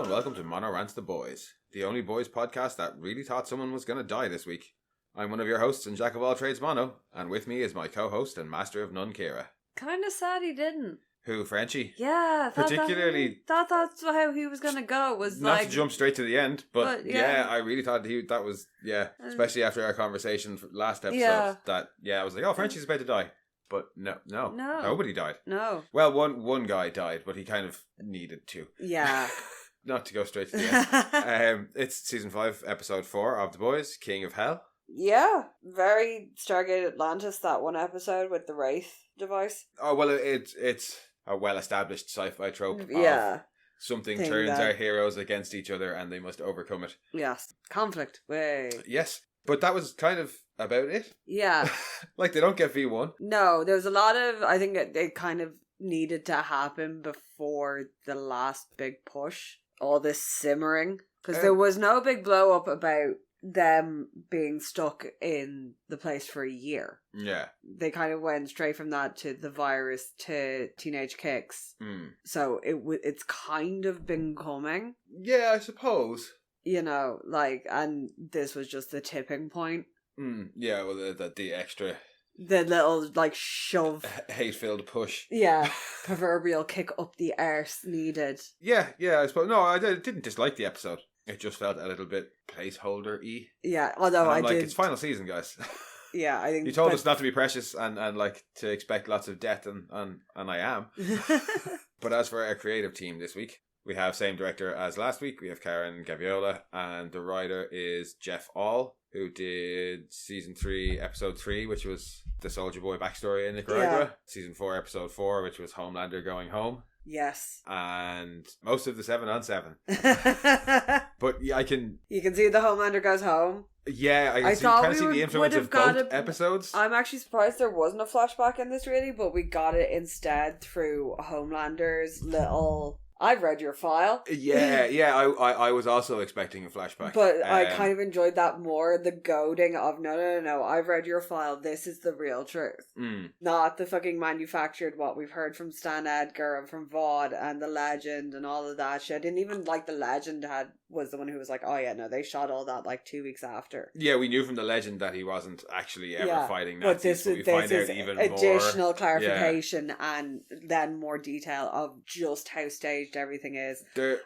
and welcome to Rants the Boys, the only boys podcast that really thought someone was going to die this week. I'm one of your hosts and jack of all trades, Mono, and with me is my co-host and master of none, Kira. Kind of sad he didn't. Who, Frenchie? Yeah, particularly. That's how he was gonna go. Was not like, to jump straight to the end, but yeah. I really thought that was especially after our conversation last episode. Yeah. I was like, oh, Frenchie's about to die, but no, nobody died. No. Well, one guy died, but he kind of needed to. Yeah. Not to go straight to the end. It's season 5, episode 4 of The Boys, King of Hell. Yeah, very Stargate Atlantis, that one episode with the Wraith device. Oh, well, it's a well-established sci-fi trope. Yeah. Something turns our heroes against each other and they must overcome it. Yes. Conflict. Way. Yes. But that was kind of about it. Yeah. Like, they don't get V1. No, there was a lot of, I think it kind of needed to happen before the last big push. All this simmering. Because there was no big blow-up about them being stuck in the place for a year. Yeah. They kind of went straight from that to the virus to teenage kicks. So it's kind of been coming. Yeah, I suppose. You know, like, and this was just the tipping point. Yeah, well, the extra... The little, like, shove. Hate-filled push. Yeah. Proverbial kick up the arse needed. Yeah, I suppose. No, I didn't dislike the episode. It just felt a little bit placeholder-y. Yeah, although I did... It's final season, guys. Yeah, I think... You told us not to be precious and like, to expect lots of death, and I am. But as for our creative team this week, we have same director as last week. We have Karen Gaviola, and the writer is Jeff All, who did season 3, episode 3, which was the Soldier Boy backstory in Nicaragua. Yeah. Season 4, episode 4, which was Homelander going home. Yes. And most of the 7-on-7. But yeah, you can see the Homelander goes home. Yeah, I can see the influence of both episodes. I'm actually surprised there wasn't a flashback in this, really, but we got it instead through Homelander's little... I've read your file. Yeah, I was also expecting a flashback. But I kind of enjoyed that more, the goading of, no, I've read your file, this is the real truth. Not the fucking manufactured what we've heard from Stan Edgar and from Vaughn and the Legend and all of that shit. I didn't even like the Legend was the one who was like, oh yeah, no, they shot all that like 2 weeks after. Yeah, we knew from the Legend that he wasn't actually ever fighting Nazis, but we find out even additional more clarification and then more detail of just how staged everything is,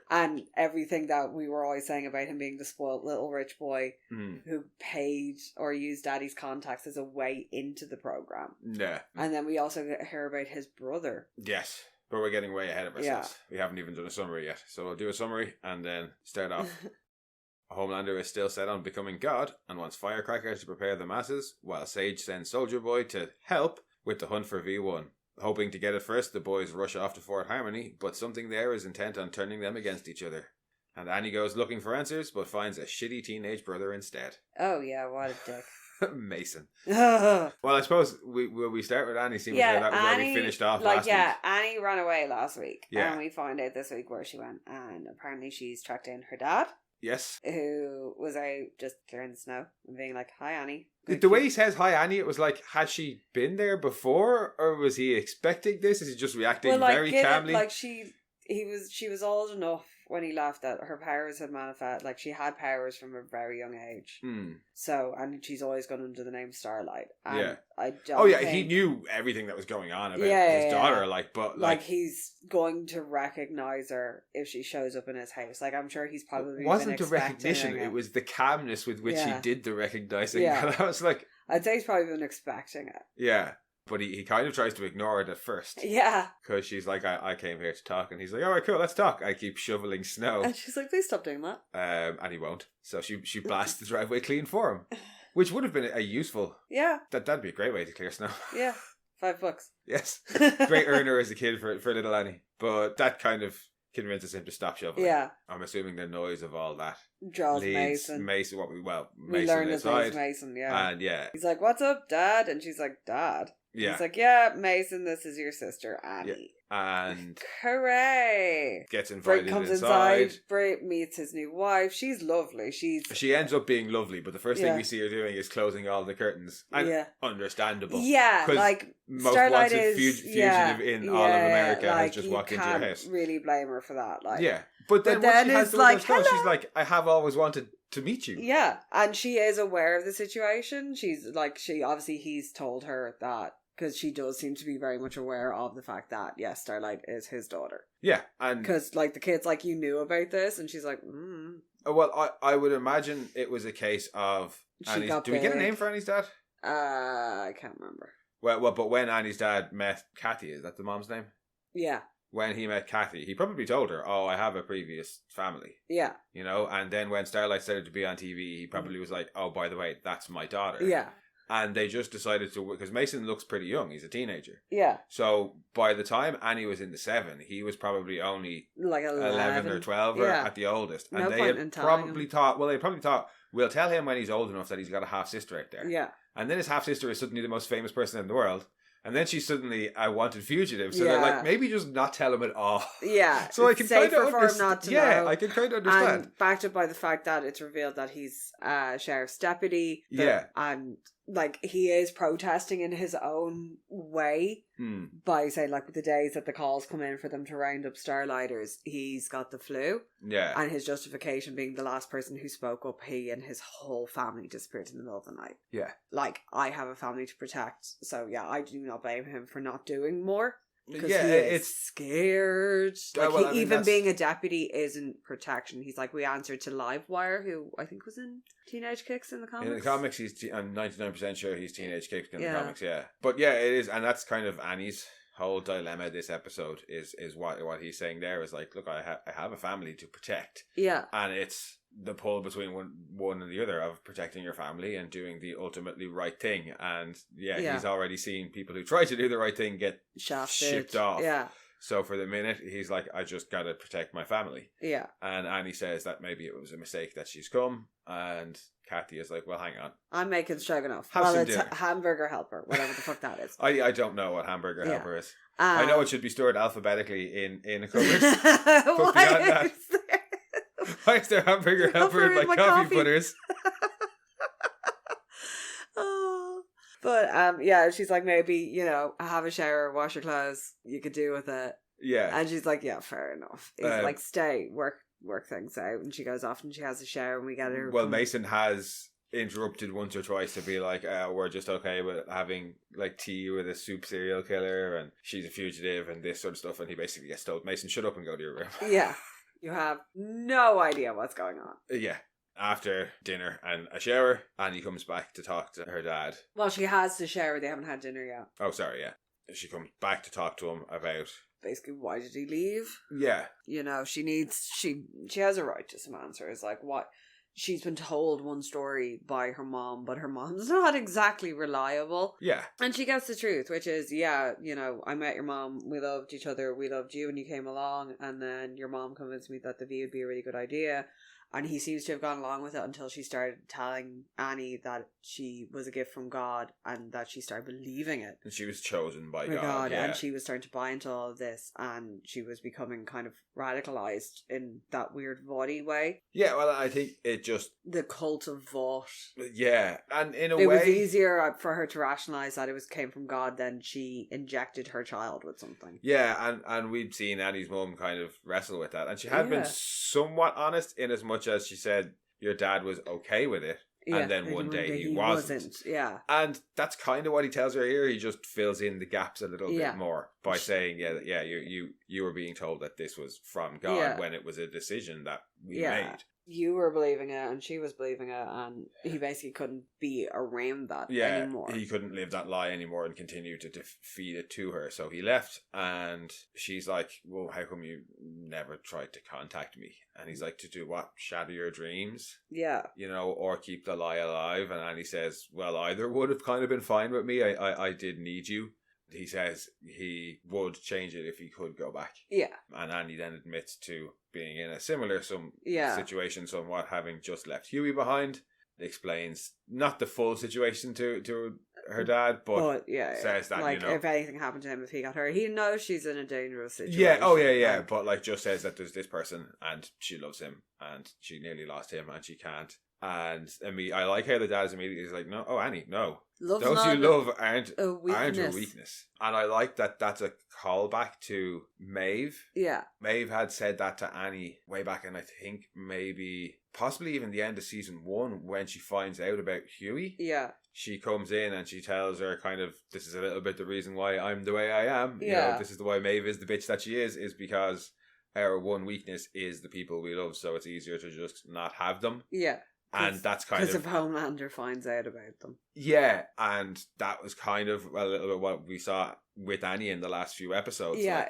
and everything that we were always saying about him being the spoiled little rich boy who paid or used daddy's contacts as a way into the program. Yeah. And then we also hear about his brother. Yes. But we're getting way ahead of ourselves. Yeah. We haven't even done a summary yet. So we'll do a summary and then start off. Homelander is still set on becoming God and wants Firecracker to prepare the masses, while Sage sends Soldier Boy to help with the hunt for V1. Hoping to get it first, the boys rush off to Fort Harmony, but something there is intent on turning them against each other. And Annie goes looking for answers, but finds a shitty teenage brother instead. Oh yeah, what a dick. Mason. Well, I suppose we start with Annie, seeing that was Annie, where we finished off last week. Annie ran away last week. Yeah. And we find out this week where she went, and apparently she's tracked in her dad. Yes. Who was out just clearing the snow and being like, hi Annie. The way he says hi Annie, it was like, had she been there before, or was he expecting this? Is he just reacting very calmly? Like she was old enough when he left that her powers had manifested. Like, she had powers from a very young age. So, and she's always gone under the name Starlight. And I don't he knew everything that was going on about his daughter. Like, he's going to recognize her if she shows up in his house. Like, I'm sure he's probably it wasn't the recognition, it was the calmness with which he did the recognizing. Yeah. I was like, I'd say he's probably been expecting it. Yeah. But he kind of tries to ignore it at first. Yeah. Because she's like, I came here to talk. And he's like, all right, cool, let's talk. I keep shoveling snow. And she's like, please stop doing that. And he won't. So she blasts the driveway clean for him. Which would have been a useful... Yeah. That'd be a great way to clear snow. Yeah. $5. Yes. Great earner as a kid for little Annie. But that kind of convinces him to stop shoveling. Yeah. I'm assuming the noise of all that draws Mason. Mason we learn his name's Mason, yeah. And yeah. He's like, what's up, Dad? And she's like, Dad? Yeah. He's like, yeah, Mason, this is your sister, Annie. and hooray! Gets invited Brit comes inside. Brit meets his new wife. She's lovely. She ends up being lovely, but the first thing we see her doing is closing all the curtains. And understandable. Yeah, like most Starlight wanted fugitive in all of America has just walked into your house. Really blame her for that. Like, but then when she has the windows closed, she's like, I have always wanted to meet you. Yeah, and she is aware of the situation. She's like, he's told her that. Because she does seem to be very much aware of the fact that, yes, Starlight is his daughter. Yeah, and... Because, like, the kid's like, you knew about this? And she's like, Well, I would imagine it was a case of... Do we get a name for Annie's dad? I can't remember. Well, but when Annie's dad met Kathy, is that the mom's name? Yeah. When he met Kathy, he probably told her, oh, I have a previous family. Yeah. You know, and then when Starlight started to be on TV, he probably was like, oh, by the way, that's my daughter. Yeah. And they just decided to... Because Mason looks pretty young. He's a teenager. Yeah. So by the time Annie was in the 7, he was probably only... Like 11 or 12 or at the oldest. And no they had probably thought... Well, they probably thought, we'll tell him when he's old enough that he's got a half-sister out there. Yeah. And then his half-sister is suddenly the most famous person in the world. And then she's suddenly a wanted fugitive. So they're like, maybe just not tell him at all. Yeah. So I can kind of for him not to know. Yeah, I can kind of understand. And backed up by the fact that it's revealed that he's a sheriff's deputy. And, like, he is protesting in his own way by saying, like, the days that the calls come in for them to round up Starlighters, he's got the flu. Yeah. And his justification being the last person who spoke up, he and his whole family disappeared in the middle of the night. Yeah. Like, I have a family to protect. So, yeah, I do not blame him for not doing more. Because it's scared. Like, even being a deputy isn't protection. He's like, we answered to Livewire, who I think was in Teenage Kicks in the comics. In the comics, I'm 99% sure he's Teenage Kicks in the comics, yeah. But yeah, it is, and that's kind of Annie's whole dilemma this episode is what he's saying there is like, look, I have a family to protect. Yeah. And it's the pull between one and the other of protecting your family and doing the ultimately right thing. And he's already seen people who try to do the right thing get shipped off. Yeah. So for the minute, he's like, I just got to protect my family. Yeah. And Annie says that maybe it was a mistake that she's come. And Kathy is like, well, hang on. I'm making stroganoff. It's hamburger helper, whatever the fuck that is. I don't know what hamburger helper is. I know it should be stored alphabetically in a cupboard. But beyond that... Why is there hamburger helper in my coffee putters? But she's like, maybe, have a shower, wash your clothes, you could do with it. Yeah. And she's like, yeah, fair enough. He's like, stay, work things out. And she goes off and she has a shower and we get her. Well, Mason has interrupted once or twice to be like, we're just okay with having like tea with a soup serial killer and she's a fugitive and this sort of stuff. And he basically gets told, Mason, shut up and go to your room. Yeah. You have no idea what's going on. Yeah. After dinner and a shower, Annie comes back to talk to her dad. Well, she has the shower. They haven't had dinner yet. Oh, sorry, yeah. She comes back to talk to him about... Basically, why did he leave? Yeah. She has a right to some answers. Like, what... She's been told one story by her mom, but her mom's not exactly reliable. Yeah. And she gets the truth, which is, I met your mom, we loved each other, we loved you when you came along, and then your mom convinced me that the V would be a really good idea. And he seems to have gone along with it until she started telling Annie that she was a gift from God and that she started believing it. And she was chosen by God. And she was starting to buy into all of this and she was becoming kind of radicalized in that weird body way. Yeah, well, I think it just... The cult of Vought. Yeah, and in a way... It was easier for her to rationalize that it came from God than she injected her child with something. Yeah, and we'd seen Annie's mum kind of wrestle with that. And she had been somewhat honest in as much as she said your dad was okay with it. And then one day he wasn't. Yeah. And that's kind of what he tells her here. He just fills in the gaps a little bit more by saying, you were being told that this was from God when it was a decision that we made. You were believing it and she was believing it and he basically couldn't be around that anymore. He couldn't live that lie anymore and continue to feed it to her. So he left and she's like, well, how come you never tried to contact me? And he's like, to do what? Shatter your dreams? Yeah. Or keep the lie alive? And Annie says, well, either would have kind of been fine with me. I did need you. He says he would change it if he could go back. Yeah. And Annie then admits to being in a similar situation somewhat, having just left Huey behind. Explains not the full situation to her dad, but says that, like, if anything happened to him, if he got hurt, he knows she's in a dangerous situation. Yeah, but like just says that there's this person and she loves him and she nearly lost him and she can't. And I like how the dad's immediately is like, no, Annie, no. Love's those you love aren't a weakness. And I like that that's a callback to Maeve. Yeah. Maeve had said that to Annie way back in, I think, possibly even the end of season 1 when she finds out about Huey. Yeah. She comes in and she tells her kind of, this is a little bit the reason why I'm the way I am. Yeah. You know, this is the why Maeve is the bitch that she is because our one weakness is the people we love, so it's easier to just not have them. Yeah. And that's kind of... Because if Homelander finds out about them. Yeah, and that was kind of a little bit what we saw with Annie in the last few episodes. Yeah,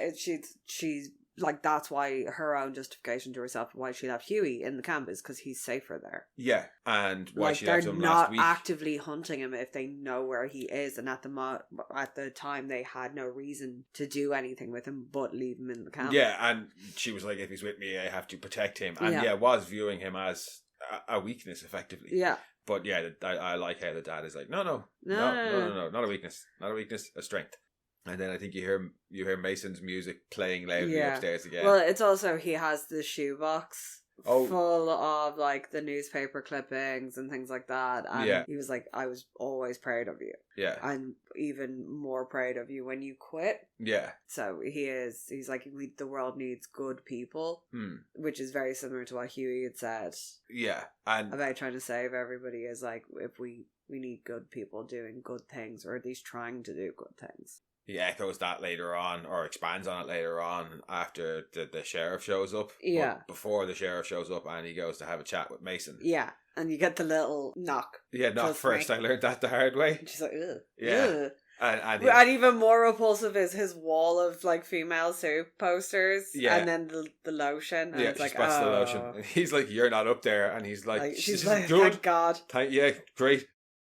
she's like, that's why her own justification to herself, why she left Huey in the camp is because he's safer there. Yeah, and why like, she left him last week. They're not actively hunting him if they know where he is, and at the time they had no reason to do anything with him but leave him in the camp. Yeah, and she was like, if he's with me, I have to protect him. And was viewing him as a weakness, effectively. Yeah. But yeah, I like how the dad is like, no, not a weakness, a strength. And then I think you hear Mason's music playing loudly upstairs again. Well, it's also, he has the shoebox full of like the newspaper clippings and things like that. And he was like, I was always proud of you. Yeah. And even more proud of you when you quit. Yeah. So he's like, the world needs good people, which is very similar to what Huey had said. Yeah. And about trying to save everybody, is like, if we need good people doing good things, or at least trying to do good things. He echoes that later on, or expands on it later on, after the sheriff shows up. Yeah. But before the sheriff shows up, and he goes to have a chat with Mason. Yeah. And you get the little knock. Yeah, knock first. Me. I learned that the hard way. And she's like, ugh. Yeah. Ugh. And even more repulsive is his wall of like female soup posters. Yeah. And then the lotion. And it's like, the lotion. He's like, you're not up there. And he's like, she's like, good. Thank God. Yeah, great.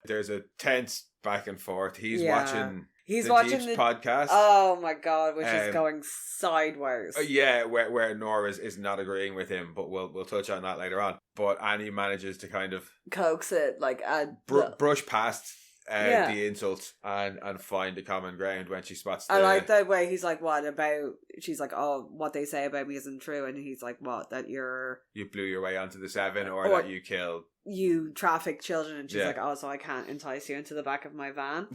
There's a tense back and forth. He's watching the podcast. Oh my God, which is going sideways. Where Nora is not agreeing with him, but we'll touch on that later on. But Annie manages to kind of coax it, like brush past the insults and find the common ground when she spots. I like that way. He's like, "What about?" She's like, "Oh, what they say about me isn't true," and he's like, "What? That you blew your way onto the 7, or that you killed." You traffic children, and she's like, "Oh, so I can't entice you into the back of my van."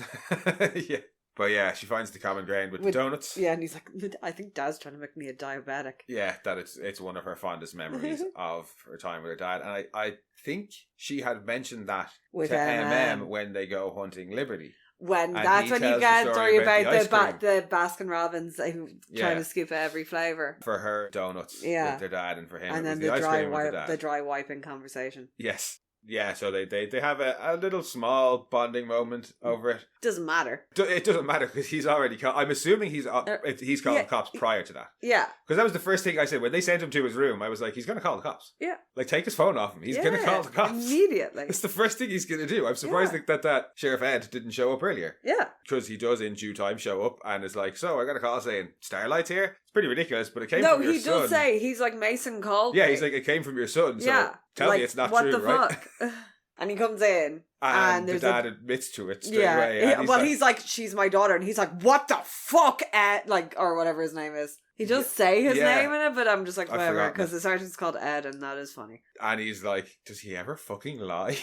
Yeah. But yeah, she finds the common ground with the donuts. Yeah, and he's like, I think Dad's trying to make me a diabetic. Yeah, that it's one of her fondest memories of her time with her dad. And I think she had mentioned that with to MM when they go hunting Liberty. That's when you get a story about the Baskin Robbins who trying to scoop every flavour. For her donuts with their dad, and for him and then the dry wiping conversation. Yes. Yeah, so they have a little small bonding moment over it. Doesn't matter. It doesn't matter because he's already called. I'm assuming he's called the cops prior to that. Yeah. Because that was the first thing I said when they sent him to his room. I was like, he's going to call the cops. Yeah. Like, take his phone off him. He's going to call the cops. Immediately. It's the first thing he's going to do. I'm surprised that Sheriff Ed didn't show up earlier. Yeah. Because he does in due time show up and is like, so I got a call saying, Starlight's here? It's pretty ridiculous, but it came from your son. No, he does say, he's like, Mason called me. He's like, it came from your son, so tell me it's not true, right? What the fuck? And he comes in. And the dad admits to it straight away. He's like, she's my daughter. And he's like, what the fuck, Ed? Like, or whatever his name is. He does say his name in it, but I'm just like, whatever. Because the sergeant's called Ed, and that is funny. And he's like, does he ever fucking lie?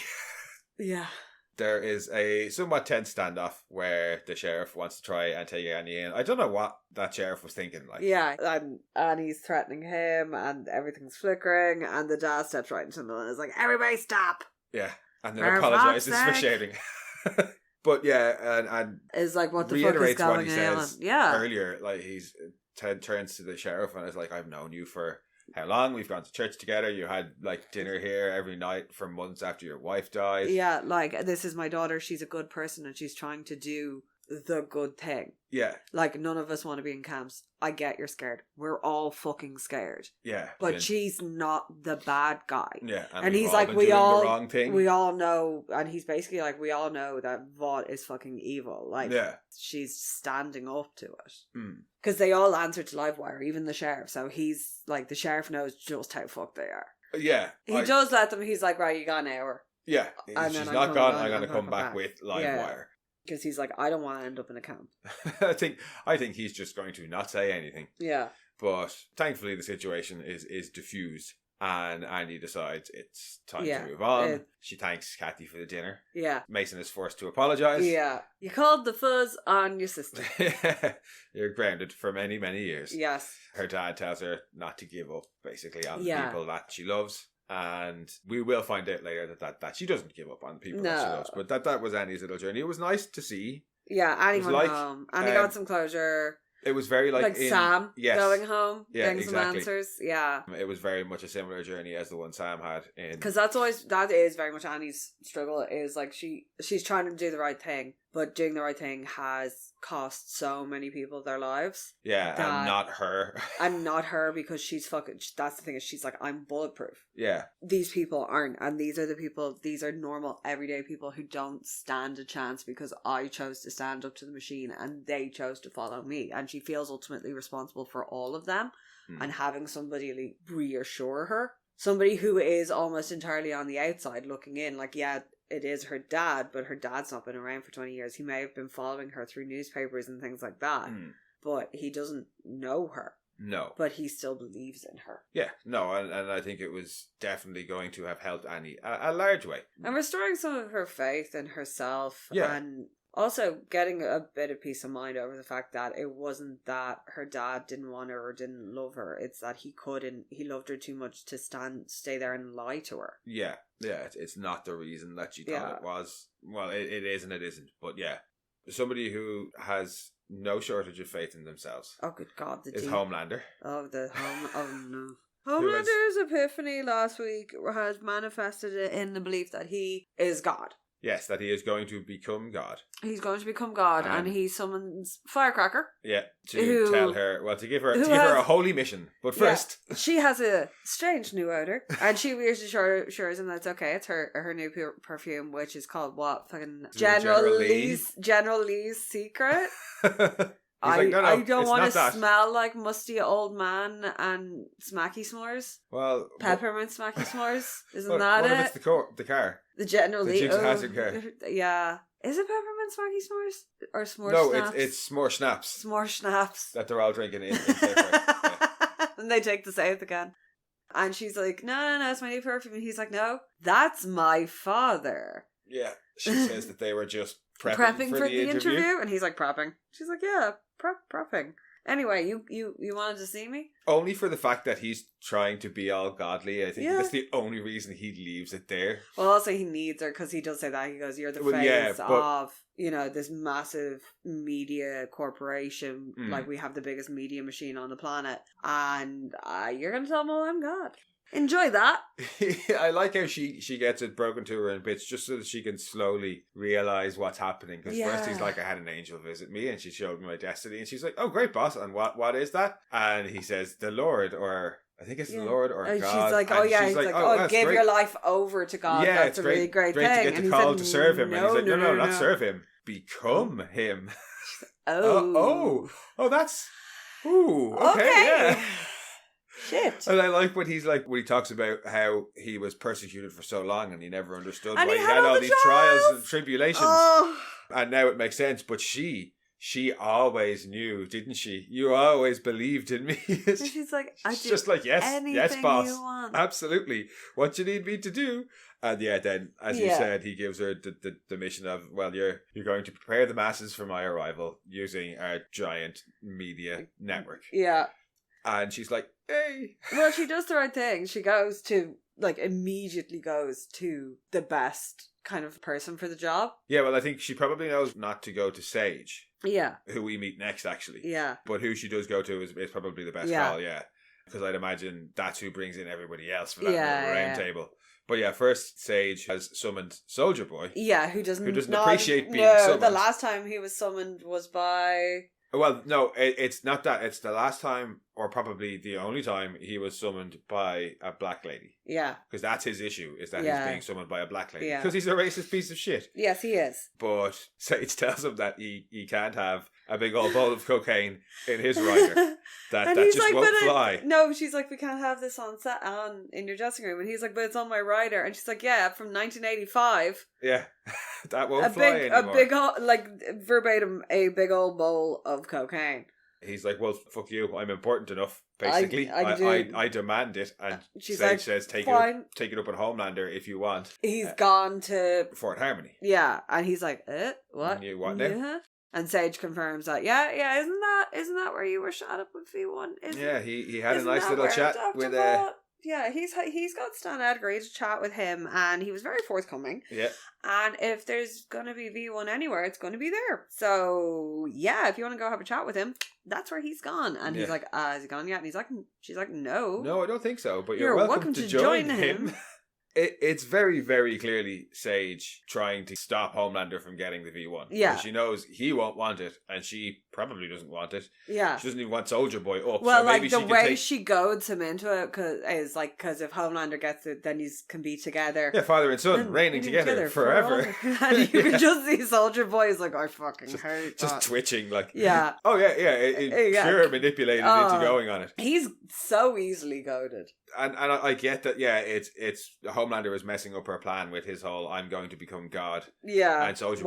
Yeah. There is a somewhat tense standoff where the sheriff wants to try and take Annie in. I don't know what that sheriff was thinking. Like, yeah, and Annie's threatening him, and everything's flickering, and the dad steps right into the middle and is like, everybody stop! Yeah. And then apologizes for shouting. But and is like, what the fuck is going what he says earlier. Like, Ted turns to the sheriff and is like, I've known you for how long? We've gone to church together. You had like dinner here every night for months after your wife died. Yeah, like, this is my daughter. She's a good person and she's trying to do the good thing. Yeah. Like, none of us want to be in camps. I get you're scared. We're all fucking scared. Yeah. But she's not the bad guy. Yeah. And he's like, we all know, and he's basically like, we all know that Vought is fucking evil. Like, she's standing up to it. Because they all answer to Livewire, even the sheriff. So he's like, the sheriff knows just how fucked they are. Yeah. He does let them, he's like, right, you got an hour. Yeah. And she's not gone, I'm going to come back with Livewire. Because he's like, I don't want to end up in a camp. I think he's just going to not say anything. Yeah. But thankfully the situation is diffused. And Andy decides it's time to move on. She thanks Kathy for the dinner. Yeah. Mason is forced to apologise. Yeah. You called the fuzz on your sister. You're grounded for many, many years. Yes. Her dad tells her not to give up, basically, on the people that she loves. And we will find out later that she doesn't give up on people that she loves. But that was Annie's little journey. It was nice to see. Yeah, Annie went home. Annie got some closure. It was very like Sam going home, getting some answers. Yeah, it was very much a similar journey as the one Sam had in. Because that is very much Annie's struggle. Is like she's trying to do the right thing, but doing the right thing has cost so many people their lives. Yeah, and not her. And not her, because she's fucking. That's the thing, is she's like, I'm bulletproof. Yeah, these people aren't, and these are the people. These are normal, everyday people who don't stand a chance because I chose to stand up to the machine and they chose to follow me. And she feels ultimately responsible for all of them. And having somebody reassure her, somebody who is almost entirely on the outside looking in, like, yeah, it is her dad, but her dad's not been around for 20 years. He may have been following her through newspapers and things like that, but he doesn't know her. No. But he still believes in her. Yeah, no, and I think it was definitely going to have helped Annie a large way. And restoring some of her faith in herself. Yeah. And also getting a bit of peace of mind over the fact that it wasn't that her dad didn't want her or didn't love her. It's that he couldn't. He loved her too much to stay there and lie to her. Yeah, it's not the reason that she thought it was. Well, it is and it isn't. But yeah, somebody who has no shortage of faith in themselves. Oh, good God. Is Homelander. Oh, oh no. Homelander's epiphany last week has manifested it in the belief that he is God. Yes, that he is going to become God. He's going to become God, and he summons Firecracker. Yeah, to tell her, to give her a holy mission. But first, she has a strange new odor, and she reassures him that it's okay. It's her new perfume, which is called what? Fucking General Lee's Secret. I don't want to smell like musty old man and smacky s'mores. Well, peppermint smacky s'mores. Isn't that it? What if it's the car? The General Lee. Dukes of Hazzard car. Yeah. Is it peppermint smacky s'mores? Or s'more snaps? No, it's s'more schnapps. S'more schnapps. That they're all drinking in yeah. And they take the South again. And she's like, no, it's my new perfume. And he's like, no, that's my father. Yeah. She says that they were just prepping for the interview. And he's like, prepping. She's like, yeah, prepping. Anyway, you wanted to see me? Only for the fact that he's trying to be all godly. I think that's the only reason he leaves it there. Well, also he needs her, because he does say that. He goes, you're the face of, this massive media corporation. Like, we have the biggest media machine on the planet. And you're going to tell them all I'm God. Enjoy that. I like how she gets it broken to her in bits just so that she can slowly realise what's happening. Because first he's like, I had an angel visit me and she showed me my destiny. And she's like, oh, great, boss. And what is that? And he says, the Lord, or I think it's the Lord or and God. She's like, oh, yeah. He's like, give your life over to God. Yeah, that's a really great thing. Great to get the call to serve him. And he's like, no, not serve him. Become him. Oh, that's... Ooh, okay. Yeah. Shit. And I like when he talks about how he was persecuted for so long and he never understood and why he had all these trials and tribulations. And now it makes sense. But she always knew, didn't she? You always believed in me. And she's like, just like, yes, boss. You want. Absolutely. What you need me to do. And then, as you said, he gives her the mission of, you're going to prepare the masses for my arrival using our giant media network. Yeah. And she's like, hey. Well, she does the right thing. She goes to, immediately goes to the best kind of person for the job. Yeah, well, I think she probably knows not to go to Sage. Yeah. Who we meet next, actually. Yeah. But who she does go to is probably the best call, yeah. Because I'd imagine that's who brings in everybody else for that round table. But yeah, first Sage has summoned Soldier Boy. Yeah, who doesn't appreciate being summoned. The last time he was summoned was by... Well, no, it's not that. It's the last time or probably the only time he was summoned by a black lady. Yeah. Because that's his issue, is that he's being summoned by a black lady. Yeah. Because he's a racist piece of shit. Yes, he is. But Sage tells him that he can't have a big old bowl of cocaine in his rider. That just like, won't fly. No, she's like, we can't have this on set in your dressing room. And he's like, but it's on my rider. And she's like, yeah, from 1985. Yeah, that won't fly anymore. A big, like, verbatim, a big old bowl of cocaine. He's like, well, fuck you. I'm important enough. Basically, I demand it. And she's Sage like, says, take it up on Homelander if you want. He's gone to Fort Harmony. Yeah, and he's like, what? You what now? Yeah. And Sage confirms that, yeah, isn't that where you were shot up with V1? He had a nice little chat with Yeah, he's got Stan Edgar. He had a chat with him, and he was very forthcoming. Yeah. And if there's gonna be V1 anywhere, it's gonna be there. So yeah, if you want to go have a chat with him, that's where he's gone. And he's like, is he gone yet? And she's like, no, I don't think so. But you're welcome to join him. It's very, very clearly Sage trying to stop Homelander from getting the V1. Yeah. She knows he won't want it, and she probably doesn't want it. Yeah. She doesn't even want Soldier Boy up. Well, so like, maybe the way she goads him into it is like, because if Homelander gets it, then you can be together. Yeah, father and son, reigning together forever. And you can just see Soldier Boy is like, I fucking hate that. Just twitching, like. Yeah. Oh, yeah. Pure manipulated into going on it. He's so easily goaded. And I get that, it's Homelander is messing up her plan with his whole I'm going to become God. Yeah. And Soldier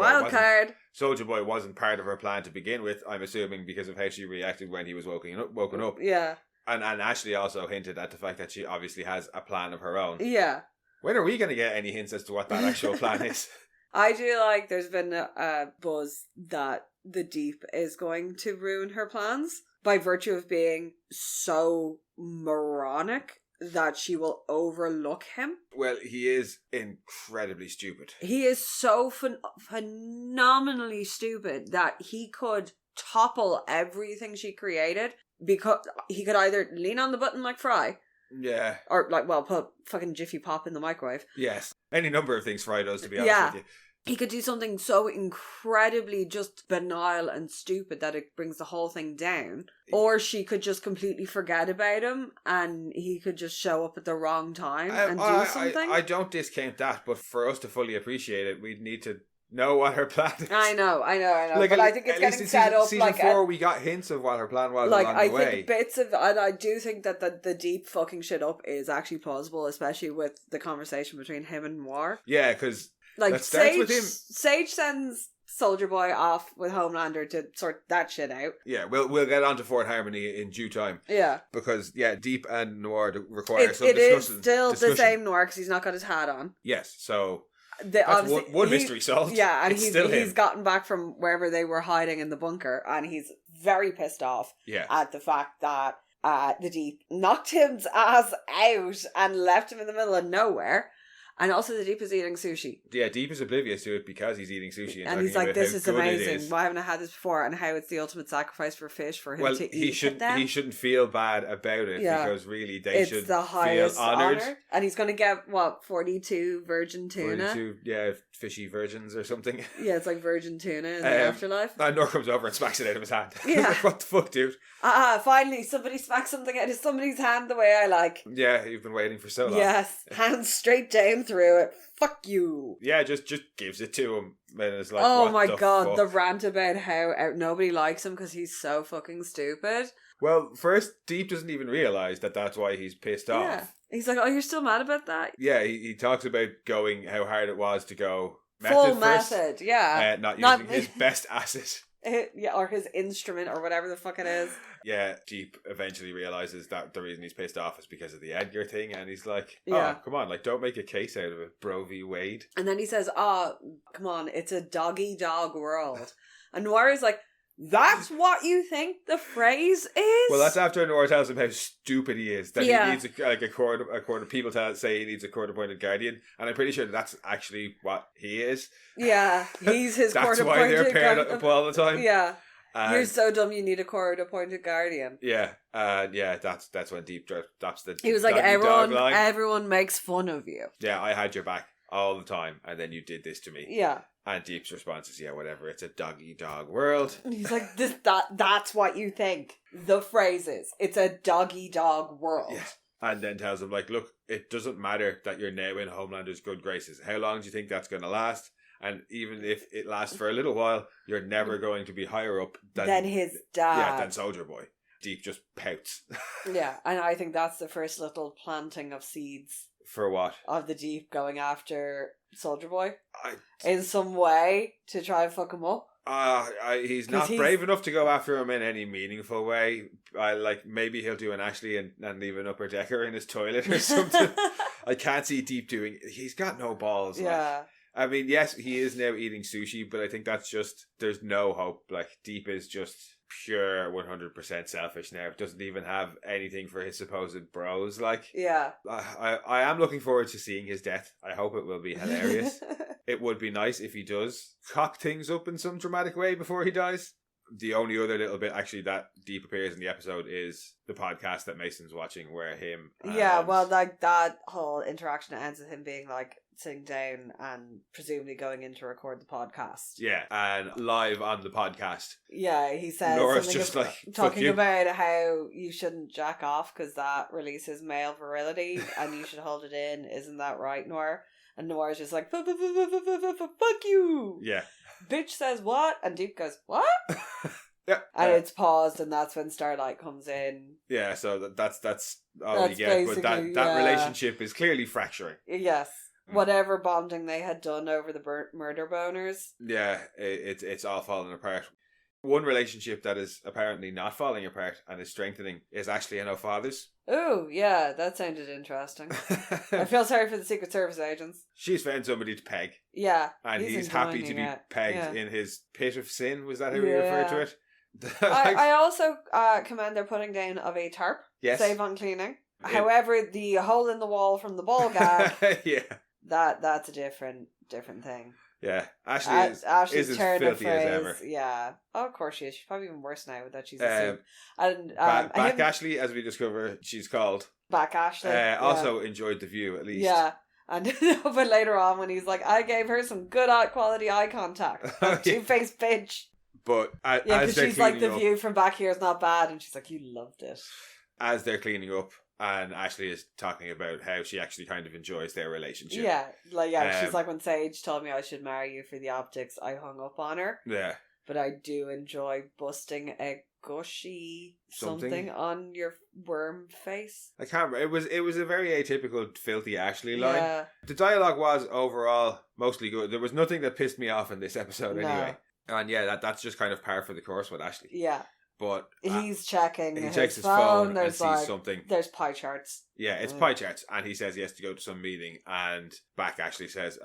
Boy wasn't part of her plan to begin with, I'm assuming, because of how she reacted when he was woken up. Yeah. And Ashley also hinted at the fact that she obviously has a plan of her own. Yeah. When are we going to get any hints as to what that actual plan is? I do like there's been a buzz that the Deep is going to ruin her plans by virtue of being so moronic that she will overlook him. Well, he is incredibly stupid. He is so phenomenally stupid that he could topple everything she created, because he could either lean on the button like Fry. Yeah. Or, like, well, put fucking Jiffy Pop in the microwave. Yes. Any number of things Fry does, to be honest with you. He could do something so incredibly just banal and stupid that it brings the whole thing down. Or she could just completely forget about him and he could just show up at the wrong time and do something. I don't discount that, but for us to fully appreciate it, we'd need to know what her plan is. I know. Like, but I think it's getting set up. Season 4, we got hints of what her plan was along the way. Think bits of, and I do think that the Deep fucking shit up is actually plausible, especially with the conversation between him and Noir. Yeah, because like with him. Sage sends Soldier Boy off with Homelander to sort that shit out. Yeah, we'll get on to Fort Harmony in due time. Yeah. Because, Deep and Noir require some discussion. It is still the same Noir because he's not got his hat on. Yes, so that's one mystery solved. Yeah, and he's gotten back from wherever they were hiding in the bunker, and he's very pissed off at the fact that the Deep knocked his ass out and left him in the middle of nowhere. And also the Deep is eating sushi. Yeah, Deep is oblivious to it because he's eating sushi. And he's like, this is amazing. Why haven't I had this before? And how it's the ultimate sacrifice for fish for him to eat he shouldn't feel bad about it because really they should the highest feel honoured. Honor. And he's going to get, 42 virgin tuna? 42, fishy virgins or something. Yeah, it's like virgin tuna in the afterlife. And Nor comes over and smacks it out of his hand. Yeah. Like, what the fuck, dude? Finally, somebody smacks something out of somebody's hand the way I like. Yeah, you've been waiting for so long. Yes, hands straight down through it. Fuck you. Yeah, just gives it to him. And it's like, oh my god, fuck? The rant about how nobody likes him because he's so fucking stupid. Well, first, Deep doesn't even realise that that's why he's pissed off. He's like, oh, you're still mad about that? Yeah, he talks about how hard it was to go full method, yeah. Not using his best asset. Or his instrument or whatever the fuck it is. Yeah, Deep eventually realises that the reason he's pissed off is because of the Edgar thing, and he's like, come on, like, don't make a case out of it, Bro v. Wade. And then he says, come on, it's a dog-eact-dog world. And Noir is like, that's what you think the phrase is? Well, that's after Noir tells him how stupid he is. That he needs a court of people say he needs a court-appointed guardian. And I'm pretty sure that's actually what he is. Yeah, he's his court-appointed guardian. That's why they're paired up all the time. Yeah. You're so dumb you need a court-appointed guardian. Yeah. That's when Deep drops the he was like, everyone makes fun of you. Yeah, I had your back all the time, and then you did this to me. Yeah. And Deep's response is, yeah, whatever, it's a dog-eat-dog world. And he's like, that's what you think. The phrase is, it's a dog-eat-dog world. Yeah. And then tells him, like, look, it doesn't matter that you're now in Homelander's good graces. How long do you think that's going to last? And even if it lasts for a little while, you're never going to be higher up than his dad. Yeah, than Soldier Boy. Deep just pouts. Yeah, and I think that's the first little planting of seeds. For what? Of the Deep going after Soldier Boy. In some way to try and fuck him up. He's not brave enough to go after him in any meaningful way. Maybe he'll do an Ashley and leave an upper decker in his toilet or something. I can't see Deep doing. He's got no balls. Yeah. I mean, yes, he is now eating sushi, but I think that's just, there's no hope. Like, Deep is just pure 100% selfish now. Doesn't even have anything for his supposed bros. Like, yeah. I am looking forward to seeing his death. I hope it will be hilarious. It would be nice if he does cock things up in some dramatic way before he dies. The only other little bit actually that Deep appears in the episode is the podcast that Mason's watching, where him like that whole interaction ends with him being like sitting down and presumably going in to record the podcast. Yeah, and live on the podcast. Yeah, he says Nora's just like talking about how you shouldn't jack off because that releases male virility and you should hold it in. Isn't that right, Nora? And Nora's just like, fuck you. Yeah. Bitch says what? And Deep goes, what? Yeah. And it's paused, and that's when Starlight comes in. Yeah, so that's all you get. But that relationship is clearly fracturing. Yes. Whatever bonding they had done over the murder boners. Yeah, it's all falling apart. One relationship that is apparently not falling apart and is strengthening is Ashley and O'Father's. Oh, yeah, that sounded interesting. I feel sorry for the Secret Service agents. She's found somebody to peg. Yeah. And he's happy to be pegged in his pit of sin. Was that how we referred to it? I also commend their putting down of a tarp. Yes. Save on cleaning. However, the hole in the wall from the ball gag. Yeah. That's a different thing. Yeah, Ashley's as filthy as ever. Yeah, of course she is. She's probably even worse now that she's a and Back Ashley, as we discover, she's called Back Ashley. Also enjoyed the view at least. Yeah, and but later on when he's like, I gave her some good quality eye contact. Two-faced bitch. But because she's like, the view from back here is not bad, and she's like, you loved it. As they're cleaning up. And Ashley is talking about how she actually kind of enjoys their relationship. Yeah, she's like, when Sage told me I should marry you for the optics, I hung up on her. Yeah. But I do enjoy busting a gushy something on your worm face. I can't remember. It was a very atypical filthy Ashley line. Yeah. The dialogue was overall mostly good. There was nothing that pissed me off in this episode anyway. And yeah, that's just kind of par for the course with Ashley. Yeah. But he's checking. He checks his phone and sees like, something. There's pie charts. Yeah, it's pie charts, and he says he has to go to some meeting. And Back Ashley says,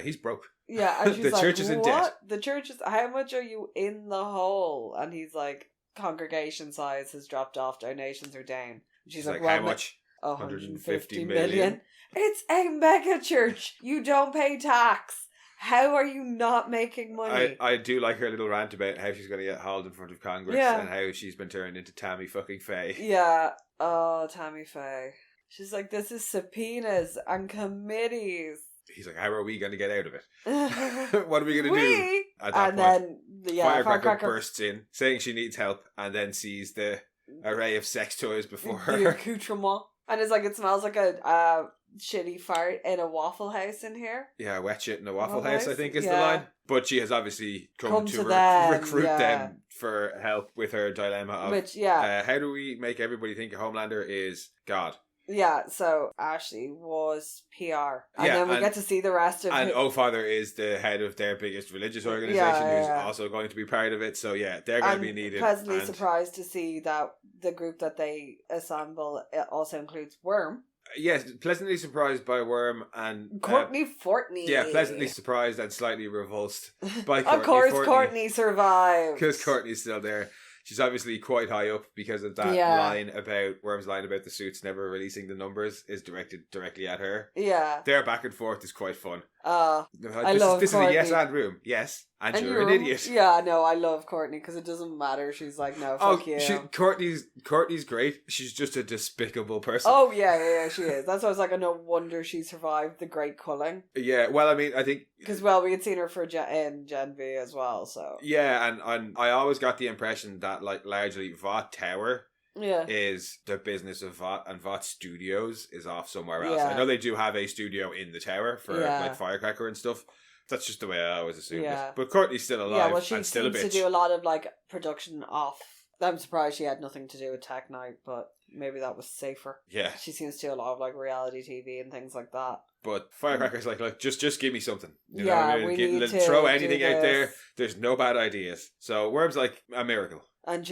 "He's broke." Yeah, and she's the like, church is in debt. The church is. How much are you in the hole? And he's like, congregation size has dropped off. Donations are down. And she's like, how much? 150 million. It's a mega church. You don't pay tax. How are you not making money? I do like her little rant about how she's going to get hauled in front of Congress and how she's been turned into Tammy fucking Faye. Yeah. Oh, Tammy Faye. She's like, this is subpoenas and committees. He's like, how are we going to get out of it? What are we going to do? At that point, then, Firecracker bursts in, saying she needs help, and then sees the array of sex toys before her. The accoutrement. And it's like, it smells like a shitty fart in a Waffle House in here. Yeah, wet shit in a Waffle House, I think is the line. But she has obviously come to recruit them for help with her dilemma of how do we make everybody think a Homelander is God? Yeah, so Ashley was PR. And then we get to see the rest of And O'Father is the head of their biggest religious organisation who's also going to be part of it. So yeah, they're going to be needed. Pleasantly surprised to see that the group that they assemble also includes Worm. Yes, pleasantly surprised by Worm and Courtney Fortney. Yeah, pleasantly surprised and slightly repulsed by Courtney. Of course, Fortney, Courtney survived. Because Courtney's still there. She's obviously quite high up because of that line about Worm's line about the suits never releasing the numbers is directed directly at her. Yeah. Their back and forth is quite fun. I love this Courtney. is a yes and room. Yes, and you're an idiot. Yeah, no, I love Courtney because it doesn't matter. She's like, no, fuck you. Courtney's great. She's just a despicable person. Oh, yeah, she is. That's why I was like, no wonder she survived the Great Culling. Yeah, well, I mean, I think... Because, we had seen her in Gen V as well, so... Yeah, and I always got the impression that, like, largely Vought Tower... Yeah. is the business of Vought, and Vought Studios is off somewhere else. Yeah. I know they do have a studio in the tower for like Firecracker and stuff. That's just the way I always assumed it. But Courtney's still alive and still a bitch. She seems to do a lot of like production off. I'm surprised she had nothing to do with Tech Night, but maybe that was safer. Yeah. She seems to do a lot of like reality TV and things like that. But Firecracker's like just give me something. You know what I mean? We need to throw anything out there. There's no bad ideas. So Worm's like a miracle. And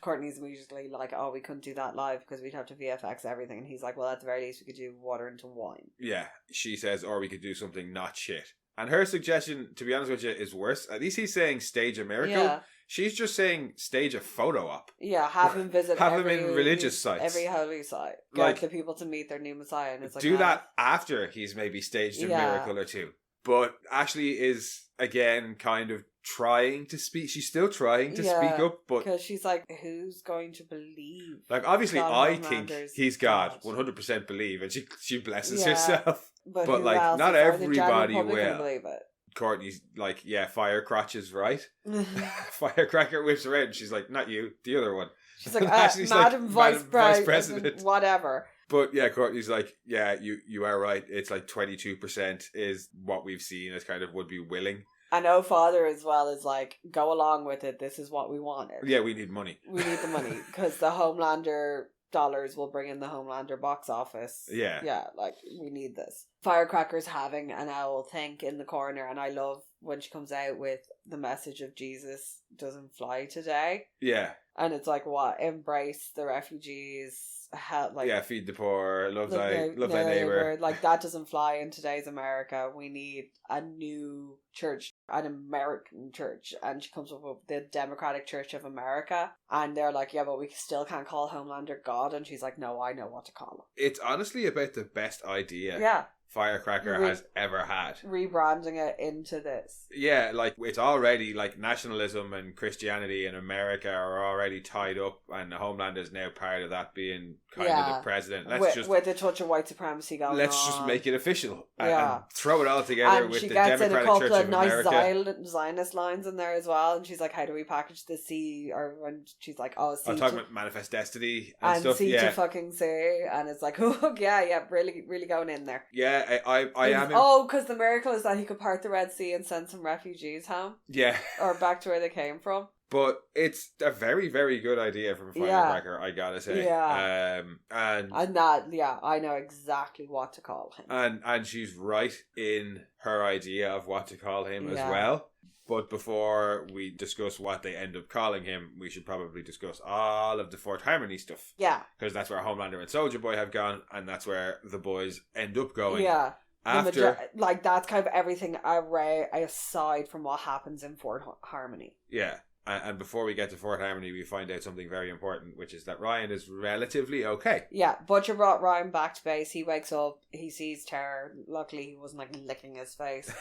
Courtney's immediately like, oh, we couldn't do that live because we'd have to VFX everything. And he's like, well, at the very least, we could do water into wine. Yeah, she says, or we could do something not shit. And her suggestion, to be honest with you, is worse. At least he's saying stage a miracle. Yeah. She's just saying stage a photo op. Yeah, have him visit him in religious sites. Every holy site. Get the people to meet their new Messiah. And it's like, do that after he's maybe staged a miracle or two. But Ashley is, again, kind of trying to speak. She's still trying to speak up, but because she's like, who's going to believe? Like, obviously, I think he's God. 100% believe, and she blesses herself. But like, not everybody will believe it. Courtney's like, Firecrotch right. Firecracker whips around. She's like, not you, the other one. She's like, Madam Vice President, whatever. But Courtney's like, you are right. It's like 22% is what we've seen as kind of would be willing. I know Father as well is like, go along with it. This is what we wanted. Yeah, we need money. We need the money because the Homelander dollars will bring in the Homelander box office. Yeah. Yeah, like, we need this. Firecracker's having an owl think in the corner, and I love when she comes out with the message of Jesus doesn't fly today. Yeah. And it's like, what? Embrace the refugees. Feed the poor, love thy neighbor. Like, that doesn't fly in today's America. We need a new church, an American church. And she comes up with the Democratic Church of America, and they're like, yeah, but we still can't call Homelander God. And she's like, no, I know what to call him. It's honestly about the best idea Firecracker has ever had. Rebranding it into this. Yeah, like, it's already, like, nationalism and Christianity in America are already tied up, and Homelander is now part of that, being kind of the president. With a touch of white supremacy going on. Let's just make it official and throw it all together with the Democratic Church of America. And she gets in a couple of Zionist lines in there as well, and she's like, how do we package the C? Or when she's like, C. I'm talking about Manifest Destiny and stuff. C to fucking C, and it's like, oh, yeah, really, really going in there. Yeah, I am. Because the miracle is that he could part the Red Sea and send some refugees home. Yeah. Or back to where they came from. But it's a very, very good idea from Firecracker, I gotta say. Yeah. And that, I know exactly what to call him. And she's right in her idea of what to call him as well. But before we discuss what they end up calling him, we should probably discuss all of the Fourth Harmony stuff. Yeah. Because that's where Homelander and Soldier Boy have gone, and that's where the boys end up going. Yeah. After... that's kind of everything aside from what happens in Fourth Harmony. Yeah. And before we get to Fourth Harmony, we find out something very important, which is that Ryan is relatively okay. Yeah, Butcher brought Ryan back to base. He wakes up, he sees terror. Luckily, he wasn't like licking his face.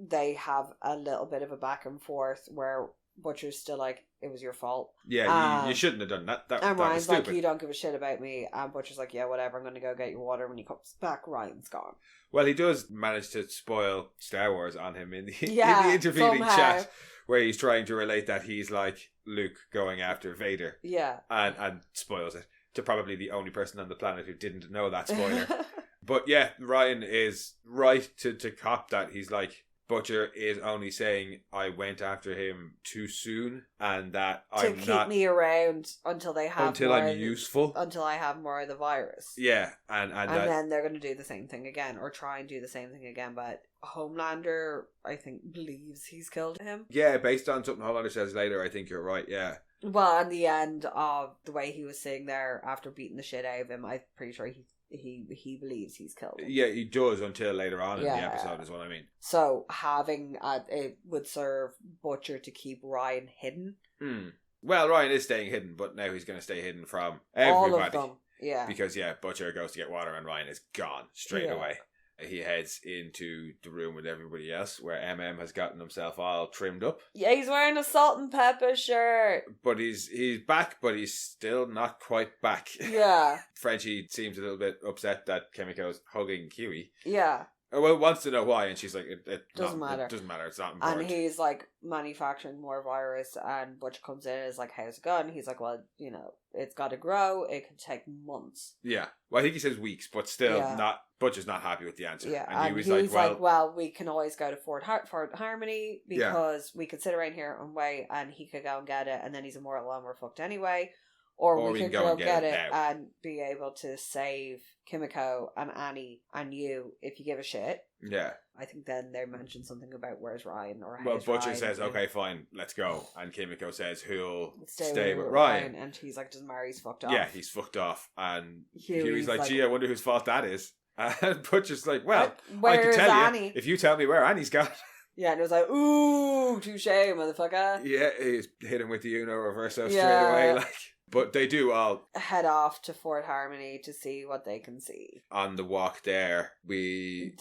They have a little bit of a back and forth where Butcher's still like, it was your fault. Yeah, you shouldn't have done that. And Ryan's like, you don't give a shit about me. And Butcher's like, yeah, whatever, I'm going to go get your water. When he comes back, Ryan's gone. Well, he does manage to spoil Star Wars on him in the intervening chat, where he's trying to relate that he's like Luke going after Vader. Yeah. And spoils it to probably the only person on the planet who didn't know that spoiler. But yeah, Ryan is right to cop that. He's like, Butcher is only saying I went after him too soon, and that I'm not... To keep me around until they have until I'm useful. Until I have more of the virus. Yeah, and then they're going to do the same thing again, or try and do the same thing again, but Homelander, I think, believes he's killed him. Yeah, based on something Homelander says later, I think you're right, yeah. Well, in the end of the way he was sitting there after beating the shit out of him, I'm pretty sure he believes he's killed him. Yeah, he does until later on in the episode is what I mean. So having it would serve Butcher to keep Ryan hidden. Well, Ryan is staying hidden, but now he's going to stay hidden from everybody. All of them, yeah. Because Butcher goes to get water and Ryan is gone straight away. he heads into the room with everybody else, where has gotten himself all trimmed up. Yeah, he's wearing a salt and pepper shirt. But he's back, but he's still not quite back. Yeah. Frenchie seems a little bit upset that Kimiko's hugging Huey. Yeah. Well, wants to know why, and she's like, it doesn't matter. It doesn't matter, it's not important. And he's like manufacturing more virus, and Butch comes in and is like, how's it going? He's like, well, it's got to grow, it can take months. Yeah. Well, I think he says weeks, but still not. Butch is not happy with the answer. Yeah, and he's like, well, we can always go to Fort Harmony because we could sit around here and wait, and he could go and get it, and then he's immortal and we're fucked anyway. Or we could go get it and be able to save Kimiko and Annie and you if you give a shit. Yeah. I think then they mentioned something about where's Ryan or well, Butcher Ryan says, okay, fine, let's go. And Kimiko says, who'll stay with Ryan. And he's like, doesn't matter, he's fucked off. Yeah, he's fucked off. And Huey's like, gee, I wonder whose fault that is. And Butcher's like, well, I can tell Annie? You if you tell me where Annie's gone. Yeah, and it was like, ooh, touche, motherfucker. Yeah, he's hit him with the Uno Reverso straight away, like. But they do all head off to Fort Harmony to see what they can see. On the walk there, we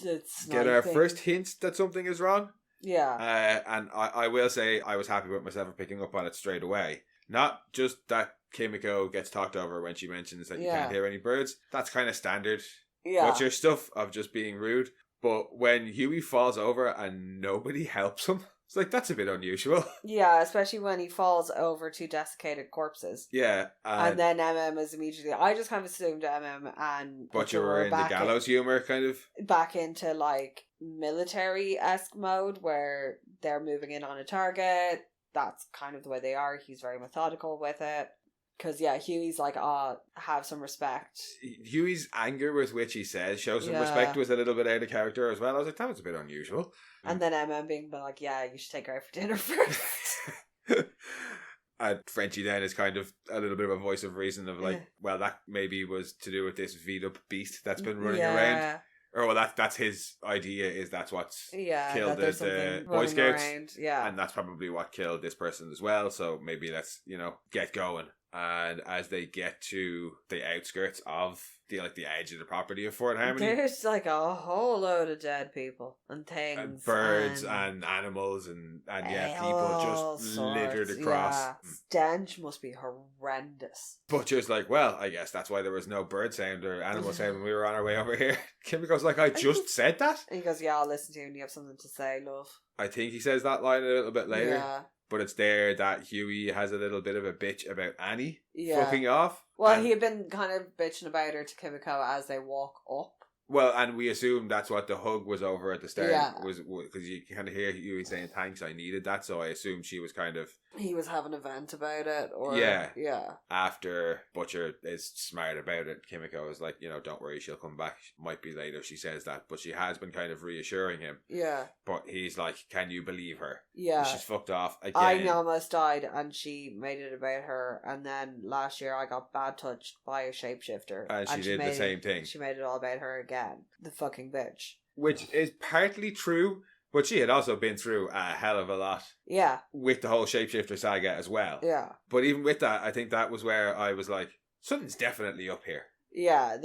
get our first hint that something is wrong. Yeah. And I will say I was happy with myself for picking up on it straight away. Not just that Kimiko gets talked over when she mentions that you can't hear any birds. That's kind of standard. Yeah. Butcher stuff of just being rude. But when Huey falls over and nobody helps him, it's like, that's a bit unusual. Yeah, especially when he falls over two desiccated corpses. Yeah. And then is immediately... I just kind of assumed and Butcher were in the gallows humour, kind of. Back into, like, military-esque mode, where they're moving in on a target. That's kind of the way they are. He's very methodical with it. Because, Huey's like, have some respect. Huey's anger with which he says, show some respect, was a little bit out of character as well. I was like, that was a bit unusual. And then being like, yeah, you should take her out for dinner first. And Frenchie then is kind of a little bit of a voice of reason of like, well, that maybe was to do with this V'd-up beast that's been running around. Or, well, that's his idea, is that's what's killed the Boy Scouts. Around. Yeah. And that's probably what killed this person as well. So maybe let's, get going. And as they get to the outskirts of the edge of the property of Fort Harmony, there's like a whole load of dead people and things, and birds and animals and people just littered across. Yeah. Stench must be horrendous. Butcher's like, well, I guess that's why there was no bird sound or animal sound when we were on our way over here. Kimiko's like, I just said that. And he goes, yeah, I'll listen to you when you have something to say, love. I think he says that line a little bit later. Yeah. But it's there that Huey has a little bit of a bitch about Annie fucking off. Well, he had been kind of bitching about her to Kimiko as they walk up. Well, and we assume that's what the hug was over at the start. Was because you kind of hear Huey saying, thanks, I needed that. So I assume she was kind of... He was having a vent about it. Or Yeah. After Butcher is smart about it, Kimiko is like, don't worry, she'll come back. Might be later, she says that. But she has been kind of reassuring him. Yeah. But he's like, can you believe her? Yeah. She's fucked off again. I almost died and she made it about her. And then last year I got bad touched by a shapeshifter. And she did the same thing. She made it all about her again. The fucking bitch. Which is partly true, but she had also been through a hell of a lot. Yeah. With the whole shapeshifter saga as well. Yeah. But even with that, I think that was where I was like, something's definitely up here. Yeah,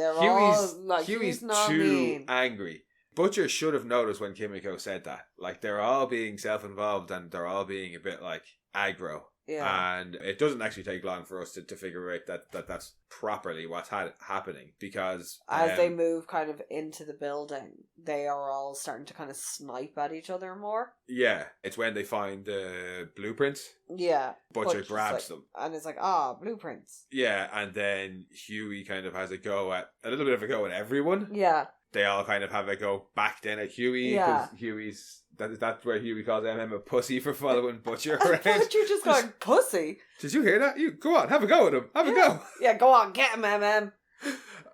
Huey's not too mean. angry. Butcher should have noticed when Kimiko said that. Like, they're all being self-involved and they're all being a bit, like, aggro. Yeah. And it doesn't actually take long for us to figure out that's properly what's happening, because... As they move kind of into the building, they are all starting to kind of snipe at each other more. Yeah. It's when they find the blueprints. Yeah. Butcher grabs them. And it's like, blueprints. Yeah, and then Huey kind of has a little bit of a go at everyone. Yeah. They all kind of have a go back then at Huey. Yeah. Huey's... That's where Huey calls a pussy for following Butcher around. I thought you were just going, pussy. Did you hear that? You go on, have a go at him. Have a go. Yeah, go on, get him,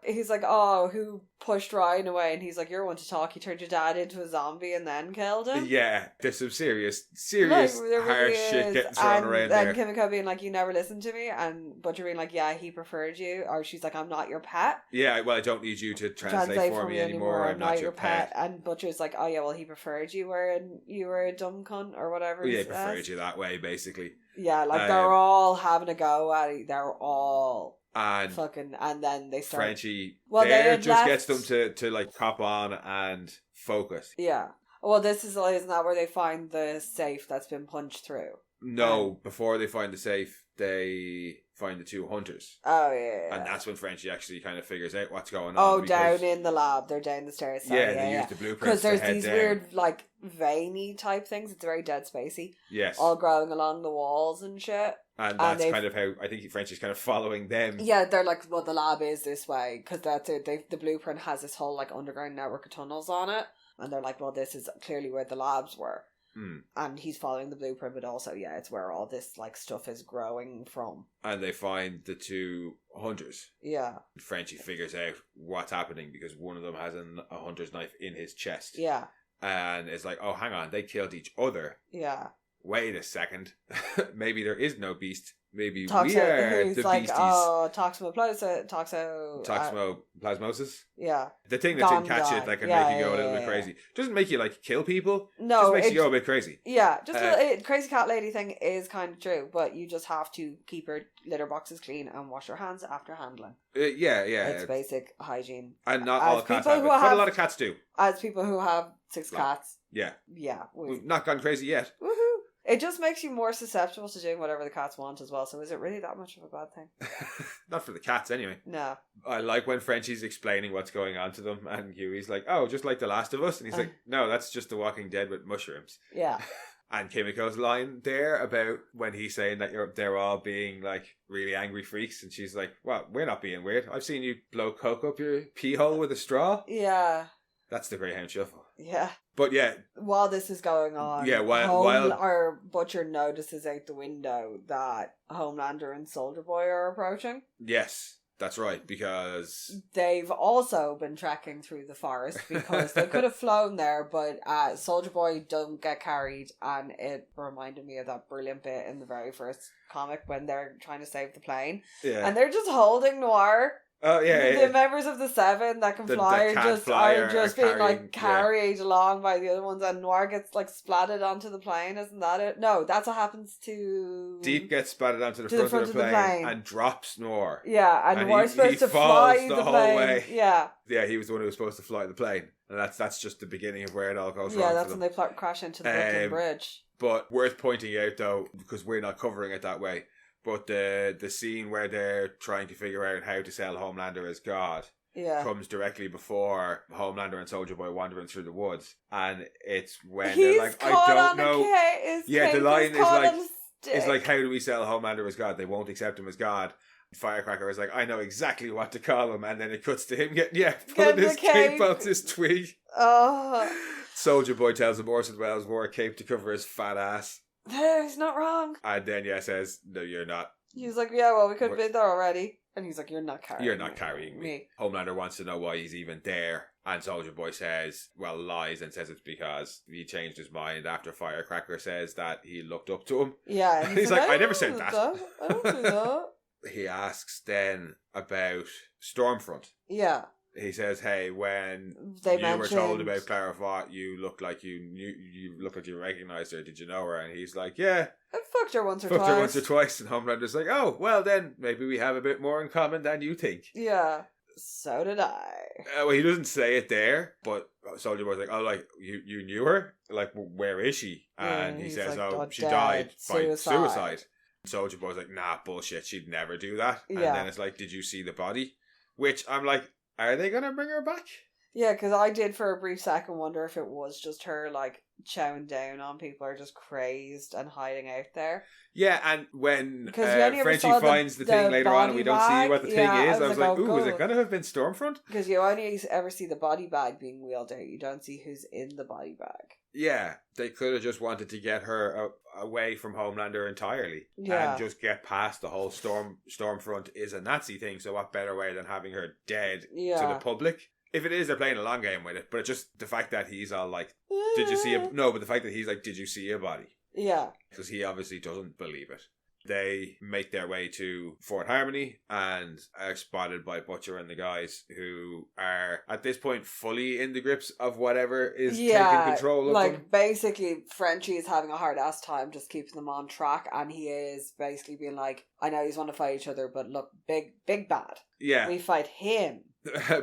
He's like, who pushed Ryan away? And he's like, you're one to talk. You turned your dad into a zombie and then killed him. Yeah, there's some serious harsh shit getting thrown around there. And Kimiko being like, you never listened to me. And Butcher being like, yeah, he preferred you. Or she's like, I'm not your pet. Yeah, well, I don't need you to translate for me anymore. I'm not your pet. And Butcher's like, oh yeah, well, he preferred you when you were a dumb cunt or whatever. Yeah, he preferred you that way, basically. Yeah, like they're all having a go at it. They're all And then they start... Frenchie gets them to like cop on and focus. Yeah. Well, isn't that where they find the safe that's been punched through? No, before they find the safe, they find the two hunters. Oh, yeah. And that's when Frenchie actually kind of figures out what's going on. Oh, down in the lab. They're down the stairs. Sorry, they use the blueprints because there's these down. weird, like, veiny type things. It's very Dead Spacey. Yes. All growing along the walls and shit. And that's kind of how, I think Frenchie's kind of following them. Yeah, they're like, well, the lab is this way. Because that's it. The blueprint has this whole, like, underground network of tunnels on it. And they're like, well, this is clearly where the labs were. And he's following the blueprint, but also, it's where all this, like, stuff is growing from. And they find the two hunters. Yeah. Frenchie figures out what's happening because one of them has a hunter's knife in his chest. Yeah. And it's like, oh, hang on, they killed each other. Yeah. Wait a second. Maybe there is no beast. Maybe we are the beasties. Oh, toxoplasmosis. Yeah. The thing that didn't catch it that can make you go a little bit crazy. Doesn't make you like kill people. No, just makes you go a bit crazy. Yeah, just crazy cat lady thing is kind of true, but you just have to keep your litter boxes clean and wash your hands after handling. Yeah. It's basic hygiene. And not all cats have it, but a lot of cats do. As people who have 6 cats. Yeah. Yeah. We've not gone crazy yet. Woohoo. It just makes you more susceptible to doing whatever the cats want as well. So is it really that much of a bad thing? Not for the cats anyway. No. I like when Frenchie's explaining what's going on to them and Huey's like, oh, just like The Last of Us. And he's like, no, that's just The Walking Dead with mushrooms. Yeah. And Kimiko's line there about when he's saying that they're all being like really angry freaks. And she's like, well, we're not being weird. I've seen you blow coke up your pee hole with a straw. Yeah. That's the Greyhound Shuffle. Yeah. But yeah. While this is going on, while our Butcher notices out the window that Homelander and Soldier Boy are approaching. Yes, that's right, because they've also been trekking through the forest because they could have flown there, but Soldier Boy don't get carried, and it reminded me of that brilliant bit in the very first comic when they're trying to save the plane. Yeah. And they're just holding Noir. Oh yeah, the members of the 7 that can fly are just being like carried along by the other ones, and Noir gets like splatted onto the plane. Isn't that it? No, that's what happens to Deep. Gets splatted onto the front of the plane and drops Noir. Yeah, and Noir's supposed to fly the whole way. Yeah, he was the one who was supposed to fly the plane, and that's just the beginning of where it all goes wrong. Yeah, that's when they crash into the Brooklyn Bridge. But worth pointing out though, because we're not covering it that way. But the scene where they're trying to figure out how to sell Homelander as God comes directly before Homelander and Soldier Boy wandering through the woods. And it's when they're like, I don't know. The line is like, how do we sell Homelander as God? They won't accept him as God. Firecracker is like, I know exactly what to call him. And then it cuts to him pulling his cape out his twig. Oh. Soldier Boy tells him Orson Welles wore a cape to cover his fat ass. He's not wrong. And then says, no, you're not. He's like, yeah, well, we could have been there already. And he's like, you're not carrying me. Homelander wants to know why he's even there. And Soldier Boy lies and says it's because he changed his mind after Firecracker says that he looked up to him. Yeah. And he's like, I never said that. I don't do that. He asks then about Stormfront. Yeah. He says, "Hey, when you were told about Clara Vaught, you looked like you knew. You looked like you recognized her. Did you know her?" And he's like, "Yeah, I fucked her once or twice." And Homelander's like, "Oh, well then, maybe we have a bit more in common than you think." Yeah, so did I. Well, he doesn't say it there, but Soldier Boy's like, "Oh, like you knew her? Like, where is she?" And he says, like, "Oh, she died by suicide." Soldier Boy's like, "Nah, bullshit. She'd never do that." And then it's like, "Did you see the body?" Which I'm like, are they going to bring her back? Yeah, because I did for a brief second wonder if it was just her, like, chowing down on people or just crazed and hiding out there. Yeah, and when Frenchie finds the thing later on and we don't see what the thing is, I was like, ooh, is it going to have been Stormfront? Because you only ever see the body bag being wheeled out. You don't see who's in the body bag. Yeah, they could have just wanted to get her away from Homelander entirely. Yeah. And just get past the whole Stormfront is a Nazi thing, so what better way than having her dead to the public? If it is, they're playing a long game with it, but it's just the fact that he's all like, did you see a... No, but the fact that he's like, did you see a body? Yeah. Because he obviously doesn't believe it. They make their way to Fort Harmony and are spotted by Butcher and the guys, who are at this point fully in the grips of whatever is taking control of them. Basically Frenchie is having a hard ass time just keeping them on track, and he is basically being like, I know you want to fight each other, but look, big bad. Yeah. We fight him.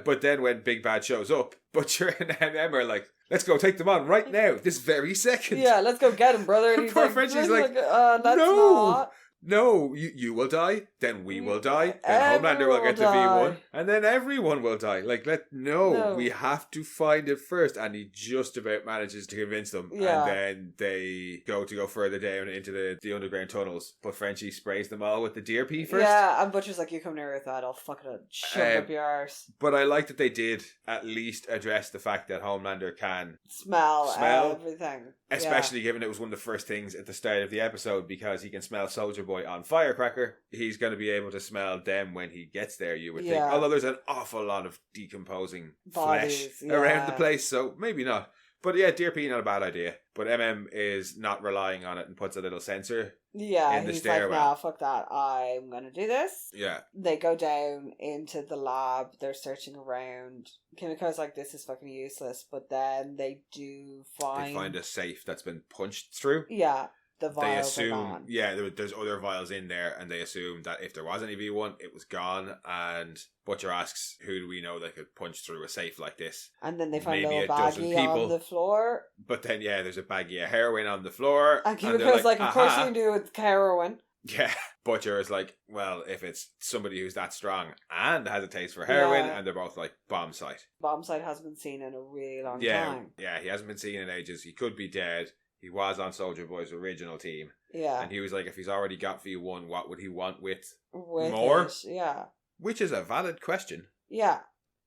But then when Big Bad shows up, Butcher and MM are like, let's go take them on right now, this very second. Yeah, let's go get him, brother. And he's Poor like, Frenchie's like, that's no. not. No, you will die, then we will die, then Homelander will get the V1, and then everyone will die. Like, no, we have to find it first. And he just about manages to convince them. Yeah. And then they go further down into the underground tunnels. But Frenchie sprays them all with the deer pea first. Yeah, and Butcher's like, you come near with that, I'll fucking shove it up your arse. But I like that they did at least address the fact that Homelander can smell everything. Especially given it was one of the first things at the start of the episode, because he can smell Soldier Boy on Firecracker. He's going to be able to smell them when he gets there, you would think. Although there's an awful lot of decomposing flesh around the place, so maybe not. But yeah, deer pea, not a bad idea. But MM is not relying on it and puts a little sensor in the stairwell. Like, nah, fuck that. I'm going to do this. Yeah. They go down into the lab. They're searching around. Kimiko's like, this is fucking useless. But then they do find... They find a safe that's been punched through. Yeah. The vials they assume, are gone. Yeah, there's other vials in there, and they assume that if there was any V1, it was gone. And Butcher asks, who do we know that could punch through a safe like this? And then they find a little baggie on the floor. But then, yeah, there's a baggie of heroin on the floor. And Kimiko's like, of course you can do it with heroin. Yeah, Butcher is like, well, if it's somebody who's that strong and has a taste for heroin, and they're both like, bomb site. Bomb site hasn't been seen in a really long time. Yeah, he hasn't been seen in ages. He could be dead. He was on Soldier Boy's original team. Yeah. And he was like, if he's already got V1, what would he want with more? It, yeah. Which is a valid question. Yeah.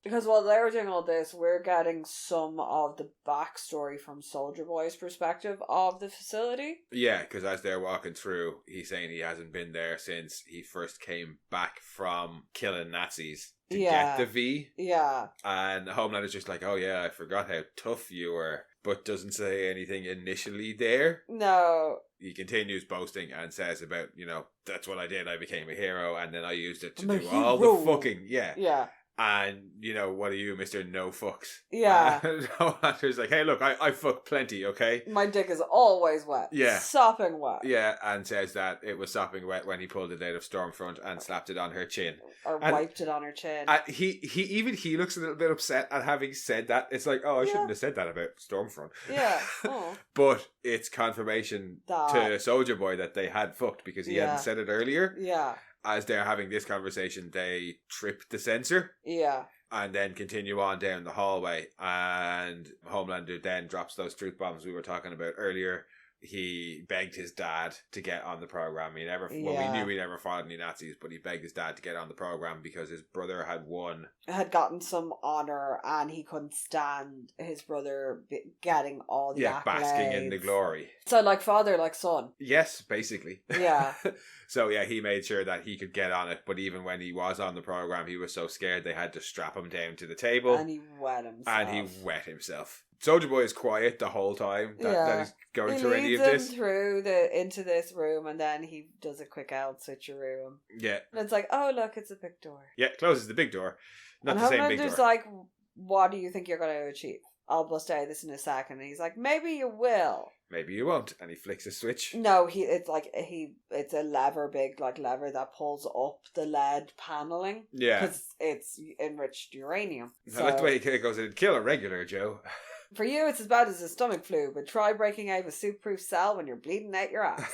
Because while they were doing all this, we're getting some of the backstory from Soldier Boy's perspective of the facility. Yeah, because as they're walking through, he's saying he hasn't been there since he first came back from killing Nazis to get the V. Yeah. And Homelander's just like, oh yeah, I forgot how tough you were. But doesn't say anything initially there. No. He continues boasting and says about, that's what I did. I became a hero, and then I used it to do all the fucking, Yeah. And, what are you, Mr. No Fucks? Yeah. And Homelander's like, hey, look, I fuck plenty, okay? My dick is always wet. Yeah. Sopping wet. Yeah, and says that it was sopping wet when he pulled it out of Stormfront and slapped it on her chin. Or wiped it on her chin. He looks a little bit upset at having said that. It's like, oh, I shouldn't have said that about Stormfront. Yeah. Oh. But it's confirmation to Soldier Boy that they had fucked, because he hadn't said it earlier. Yeah. As they're having this conversation, they trip the sensor. Yeah. And then continue on down the hallway. And Homelander then drops those truth bombs we were talking about earlier. He begged his dad to get on the program. We knew he never fought any Nazis, but he begged his dad to get on the program because his brother had gotten some honor, and he couldn't stand his brother getting all the accolades. Basking in the glory. So like father, like son. Yes, basically. Yeah. So yeah, he made sure that he could get on it, but even when he was on the program, he was so scared they had to strap him down to the table. And he wet himself. Soldier Boy is quiet the whole time that he's going through any of this. He leads him into this room, and then he does a quick out switcheroo. Yeah. And it's like, oh look, it's a big door. Yeah, closes the big door. Not and the same big door. Homelander's like, what do you think you're going to achieve? I'll bust out of this in a second. And he's like, maybe you will. Maybe you won't. And he flicks a switch. No, it's a big lever that pulls up the lead paneling. Yeah. Because it's enriched uranium. I like the way he goes in, kill a regular, Joe. For you, it's as bad as a stomach flu, but try breaking out of a soup-proof cell when you're bleeding out your ass.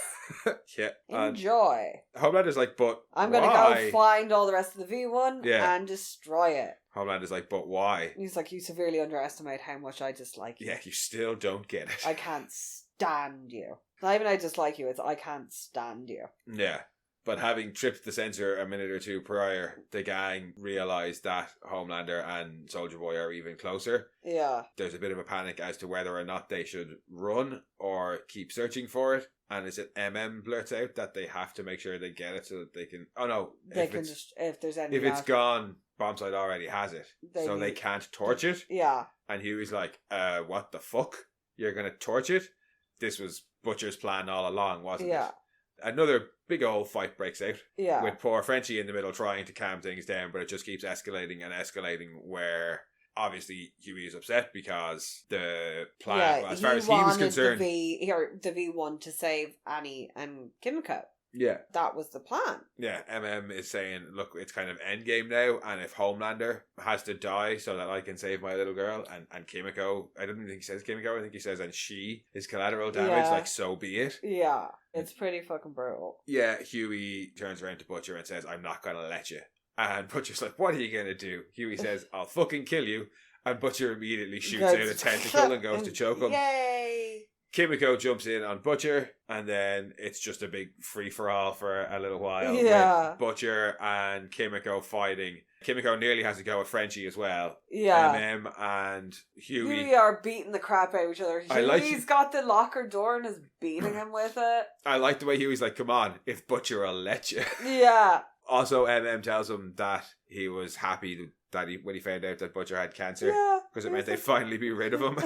Yeah. Enjoy. Homelander's like, but I'm going to go find all the rest of the V1 and destroy it. Homelander's like, but why? He's like, you severely underestimate how much I dislike you. Yeah, you still don't get it. I can't stand you. Not even I dislike you, it's I can't stand you. Yeah. But having tripped the sensor a minute or two prior, the gang realised that Homelander and Soldier Boy are even closer. Yeah. There's a bit of a panic as to whether or not they should run or keep searching for it. And is it blurts out that they have to make sure they get it so that they can... Oh no. If there's any... If it's gone, Bombsight already has it. They can't torch it. Yeah. And Huey's like, what the fuck? You're going to torch it? This was Butcher's plan all along, wasn't it? Another big old fight breaks out. Yeah. With poor Frenchie in the middle trying to calm things down, but it just keeps escalating and escalating where obviously Huey is upset because the plan, well, as far as he was concerned... the V1 to save Annie and Kimiko. Yeah. That was the plan. Yeah, is saying, look, it's kind of endgame now, and if Homelander has to die so that I can save my little girl, and Kimiko, I don't think he says Kimiko, I think he says, and she is collateral damage, like, so be it. Yeah, it's pretty fucking brutal. Yeah, Huey turns around to Butcher and says, I'm not going to let you. And Butcher's like, what are you going to do? Huey says, I'll fucking kill you. And Butcher immediately shoots out a tentacle and goes to choke him. Yay! Kimiko jumps in on Butcher, and then it's just a big free-for-all for a little while. Yeah. With Butcher and Kimiko fighting. Kimiko nearly has to go with Frenchie as well. Yeah. And Huey are beating the crap out of each other. Huey's got the locker door and is beating him with it. I like the way Huey's like, come on, if Butcher will let you. Yeah. Also, tells him that he was happy that when he found out that Butcher had cancer. Yeah. Because it meant they'd finally be rid of him.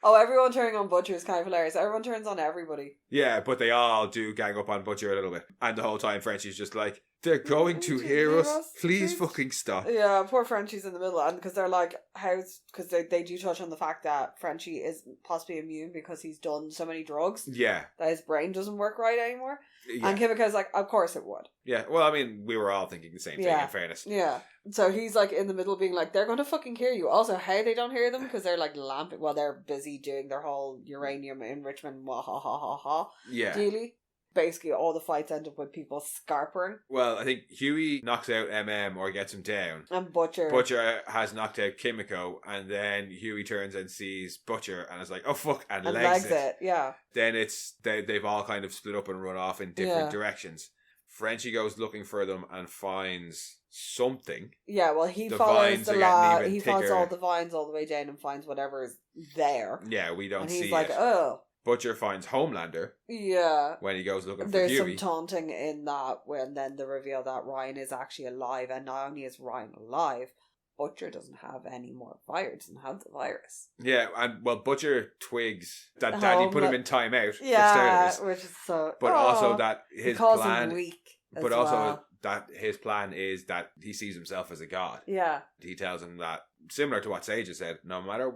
Oh, everyone turning on Butcher is kind of hilarious. Everyone turns on everybody. Yeah, but they all do gang up on Butcher a little bit. And the whole time Frenchie's just like, they're going to hear us. Please fucking stop. Yeah, poor Frenchie's in the middle. And because they're like, because they do touch on the fact that Frenchie is possibly immune because he's done so many drugs. Yeah. That his brain doesn't work right anymore. Yeah. And Kimiko's like, of course it would. Yeah, well, I mean, we were all thinking the same thing, in fairness. Yeah. So he's like in the middle being like, they're going to fucking hear you. Also, how they don't hear them? Because they're like lamping, well, they're busy doing their whole uranium enrichment, Yeah. Dealy. Basically, all the fights end up with people scarpering. Well, I think Huey knocks out or gets him down. And Butcher has knocked out Kimiko, and then Huey turns and sees Butcher and is like, oh fuck, and legs it. Yeah. Then they've all kind of split up and run off in different directions. Frenchie goes looking for them and finds something. Yeah, well, he follows he follows all the vines all the way down and finds whatever is there. Yeah, we don't see it. And he's like, oh. Butcher finds Homelander. Yeah. When he goes looking for There's Huey. There's some taunting in that when then the reveal that Ryan is actually alive, and not only is Ryan alive, Butcher doesn't have any more virus, doesn't have the virus. Yeah, and well, Butcher twigs that Daddy put him in timeout. Yeah, which is so... But also that his plan... him weak but also that his plan is that he sees himself as a god. Yeah. He tells him that, similar to what Sage has said, no matter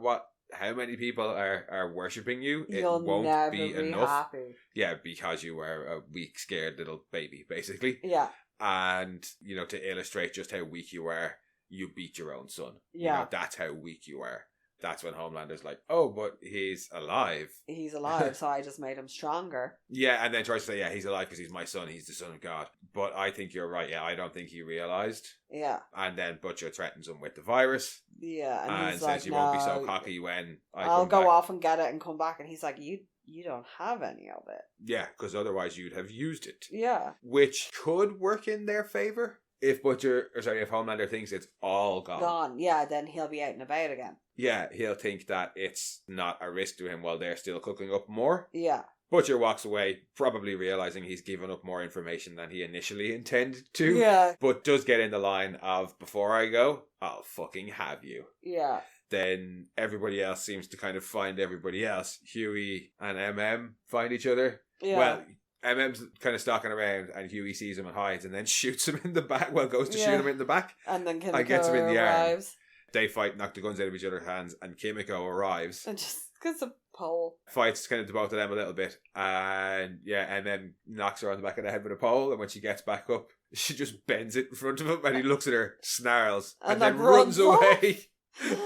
how many people are worshipping you, You'll won't be enough. Happy. Yeah, because you were a weak, scared little baby, basically. Yeah. And, to illustrate just how weak you were, you beat your own son. Yeah. That's how weak you were. That's when Homelander's like, oh, but he's alive. He's alive, so I just made him stronger. Yeah, and then tries to say, yeah, he's alive because he's my son. He's the son of God. But I think you're right. Yeah, I don't think he realized. Yeah. And then Butcher threatens him with the virus. Yeah. And he's says like, you won't be so cocky when I'll go off and get it and come back. And he's like, you don't have any of it. Yeah, because otherwise you'd have used it. Yeah. Which could work in their favor. If Homelander thinks it's all gone. Yeah, then he'll be out and about again. Yeah, he'll think that it's not a risk to him while they're still cooking up more. Yeah. Butcher walks away, probably realizing he's given up more information than he initially intended to. Yeah. But does get in the line of, before I go, I'll fucking have you. Yeah. Then everybody else seems to kind of find everybody else. Huey and find each other. Yeah. Well, MM's kind of stalking around, and Huey sees him and hides, and then shoots him in the back. Well, goes to shoot him in the back, and then Kimiko gets him in the arrives. arm. They fight, knock the guns out of each other's hands, and Kimiko arrives. And just gets a pole. Fights kind of to both of them a little bit, and then knocks her on the back of the head with a pole. And when she gets back up, she just bends it in front of him, and he looks at her, snarls, and then runs away.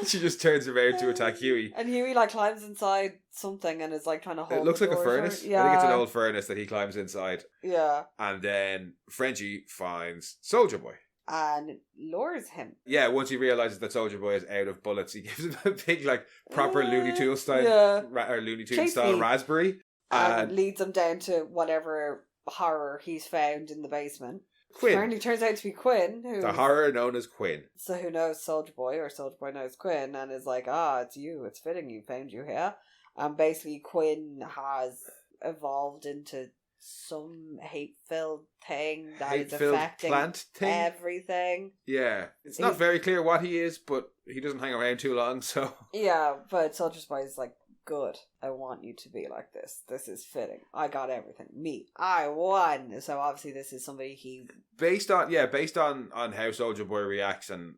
She just turns around to attack Huey. And Huey climbs inside something and is trying to hold it. Looks like a furnace. Yeah. I think it's an old furnace that he climbs inside. Yeah. And then Frenchie finds Soldier Boy. And lures him. Yeah, once he realizes that Soldier Boy is out of bullets, he gives him a big proper Looney Tunes style or Looney Tunes style raspberry. And leads him down to whatever horror he's found in the basement. Quinn. Apparently turns out to be Quinn. The horror known as Quinn. So who knows Soldier Boy, or Soldier Boy knows Quinn, and is like, it's you, it's fitting you found you here. And basically Quinn has evolved into some hate-filled thing that is affecting plant thing? Everything. Yeah. It's not very clear what he is, but he doesn't hang around too long, so... Yeah, but Soldier Boy is good. I want you to be like this. This is fitting. I got everything. Me. I won. So obviously this is somebody he... Based on how Soldier Boy reacts and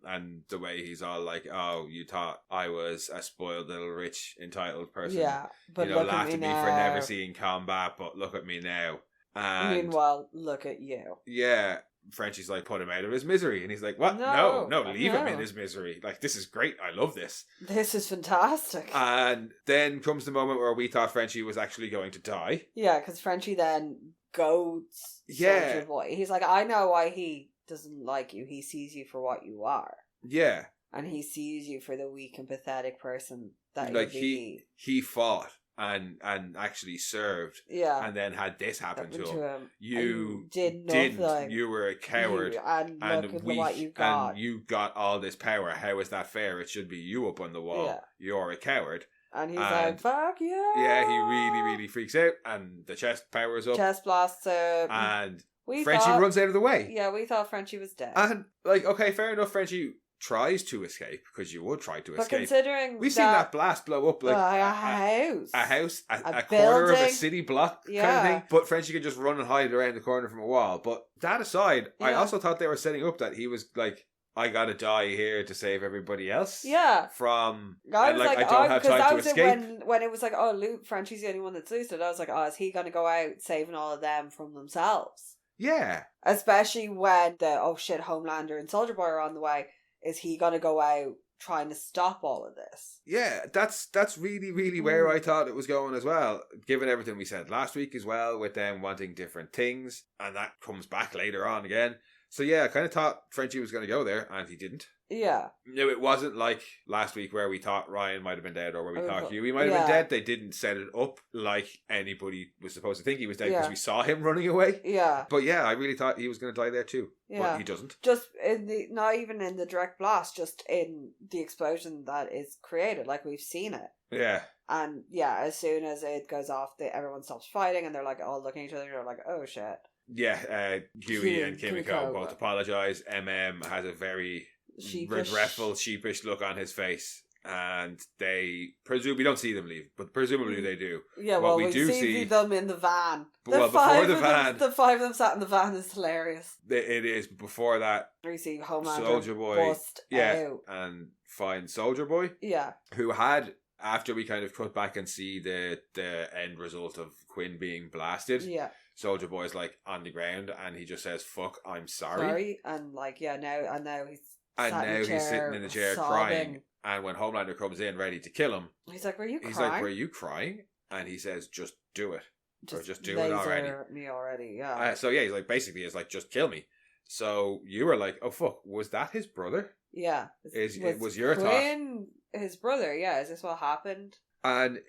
the way he's all like, oh, you thought I was a spoiled little rich entitled person. Yeah, but look laughed at me for never seeing combat, but look at me now. And meanwhile, look at you. Yeah. Frenchie's like, put him out of his misery. And he's like, what? No, leave him in his misery. Like, this is great. I love this. This is fantastic. And then comes the moment where we thought Frenchie was actually going to die. Yeah, because Frenchie then goads Soldier Boy. He's like, I know why he doesn't like you. He sees you for what you are. Yeah. And he sees you for the weak and pathetic person that like he fought and actually served, and then had this happen to him. You didn't. You were a coward, and weak, what you got. And you got all this power. How is that fair? It should be you up on the wall. Yeah. You're a coward. And he's like, fuck yeah. Yeah, he really, really freaks out, and the chest powers up. Chest blasts up. And Frenchie runs out of the way. Yeah, we thought Frenchie was dead. And, like, okay, fair enough, Frenchie tries to escape, because you would try to escape. But considering we've seen that blast blow up like a house, a quarter of a city block kind of thing. But Frenchie could just run and hide around the corner from a wall. But that aside, I also thought they were setting up that he was like, I gotta die here to save everybody else. Yeah. From I was I don't have time to escape. When it was like, oh, Frenchie's the only one that's lucid, I was like, oh, is he gonna go out saving all of them from themselves? Yeah. Especially when Homelander and Soldier Boy are on the way. Is he going to go out trying to stop all of this? Yeah, that's really, really where I thought it was going as well, given everything we said last week as well, with them wanting different things, and that comes back later on again. So yeah, I kind of thought Frenchie was going to go there, and he didn't. Yeah. No, it wasn't like last week where we thought Ryan might have been dead, or where we thought Huey might have been dead. They didn't set it up like anybody was supposed to think he was dead, because we saw him running away. Yeah. But yeah, I really thought he was going to die there too. Yeah. But he doesn't. Just not even in the direct blast, just in the explosion that is created, like we've seen it. Yeah. And yeah, as soon as it goes off, everyone stops fighting, and they're like all looking at each other, and they're like, oh shit. Yeah, Huey and Kimiko both apologise. has a very regretful, sheepish look on his face, and we don't see them leave, but presumably they do. Yeah, well, we do see them in the van. Before the van, the five of them sat in the van is hilarious. It is. Before that, we see Homelander Soldier Boy bust out. And find Soldier Boy, who had, after we kind of cut back and see the end result of Quinn being blasted, Soldier Boy's like on the ground, and he just says, "Fuck, I'm sorry." And like, now he's sitting in the chair sobbing. Crying. And when Homelander comes in ready to kill him, he's like, "Were you crying?" He's like, "Were you crying?" And he says, "Just do it, or just do it already." Me already, yeah. So yeah, he's like, basically, it's like, just kill me. So you were like, "Oh fuck, was that his brother?" Yeah, was your Quinn thought his brother? Yeah, is this what happened? And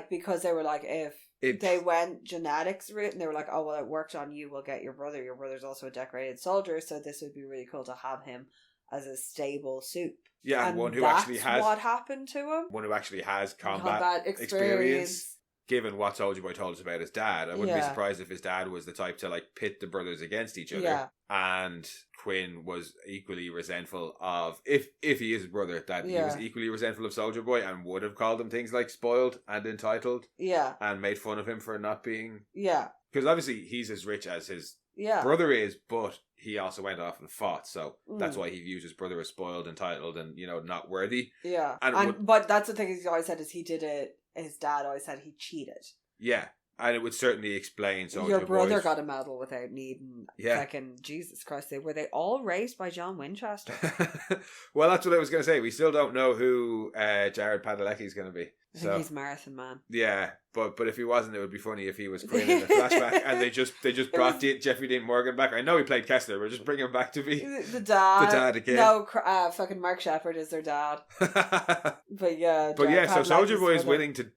because they were like, if they went genetics route, and they were like, oh, well, it worked on you, we'll get your brother. Your brother's also a decorated soldier, so this would be really cool to have him as a stable soup. Yeah, and one who actually has what happened to him. One who actually has combat experience. Given what Soldier Boy told us about his dad, I wouldn't be surprised if his dad was the type to like pit the brothers against each other. Yeah. And Quinn was equally resentful of, if he is his brother, that he was equally resentful of Soldier Boy and would have called him things like spoiled and entitled. Yeah. And made fun of him for not being. Yeah. Because obviously he's as rich as his brother is, but he also went off and fought, so that's why he views his brother as spoiled, entitled, and not worthy. Yeah. But that's the thing he's always said, is he did it. His dad always said he cheated. Yeah. And it would certainly explain Soldier Your brother got a medal without needing fucking Jesus Christ. Were they all raised by John Winchester? Well, that's what I was going to say. We still don't know who Jared Padalecki is going to be. I think he's Marathon Man. Yeah, but if he wasn't, it would be funny if he was Quinn in a flashback, and they just brought Jeffrey Dean Morgan back. I know he played Kessler, but just bring him back to be the dad. The dad again. No, fucking Mark Shepherd is their dad. But yeah, so Soldier Boy is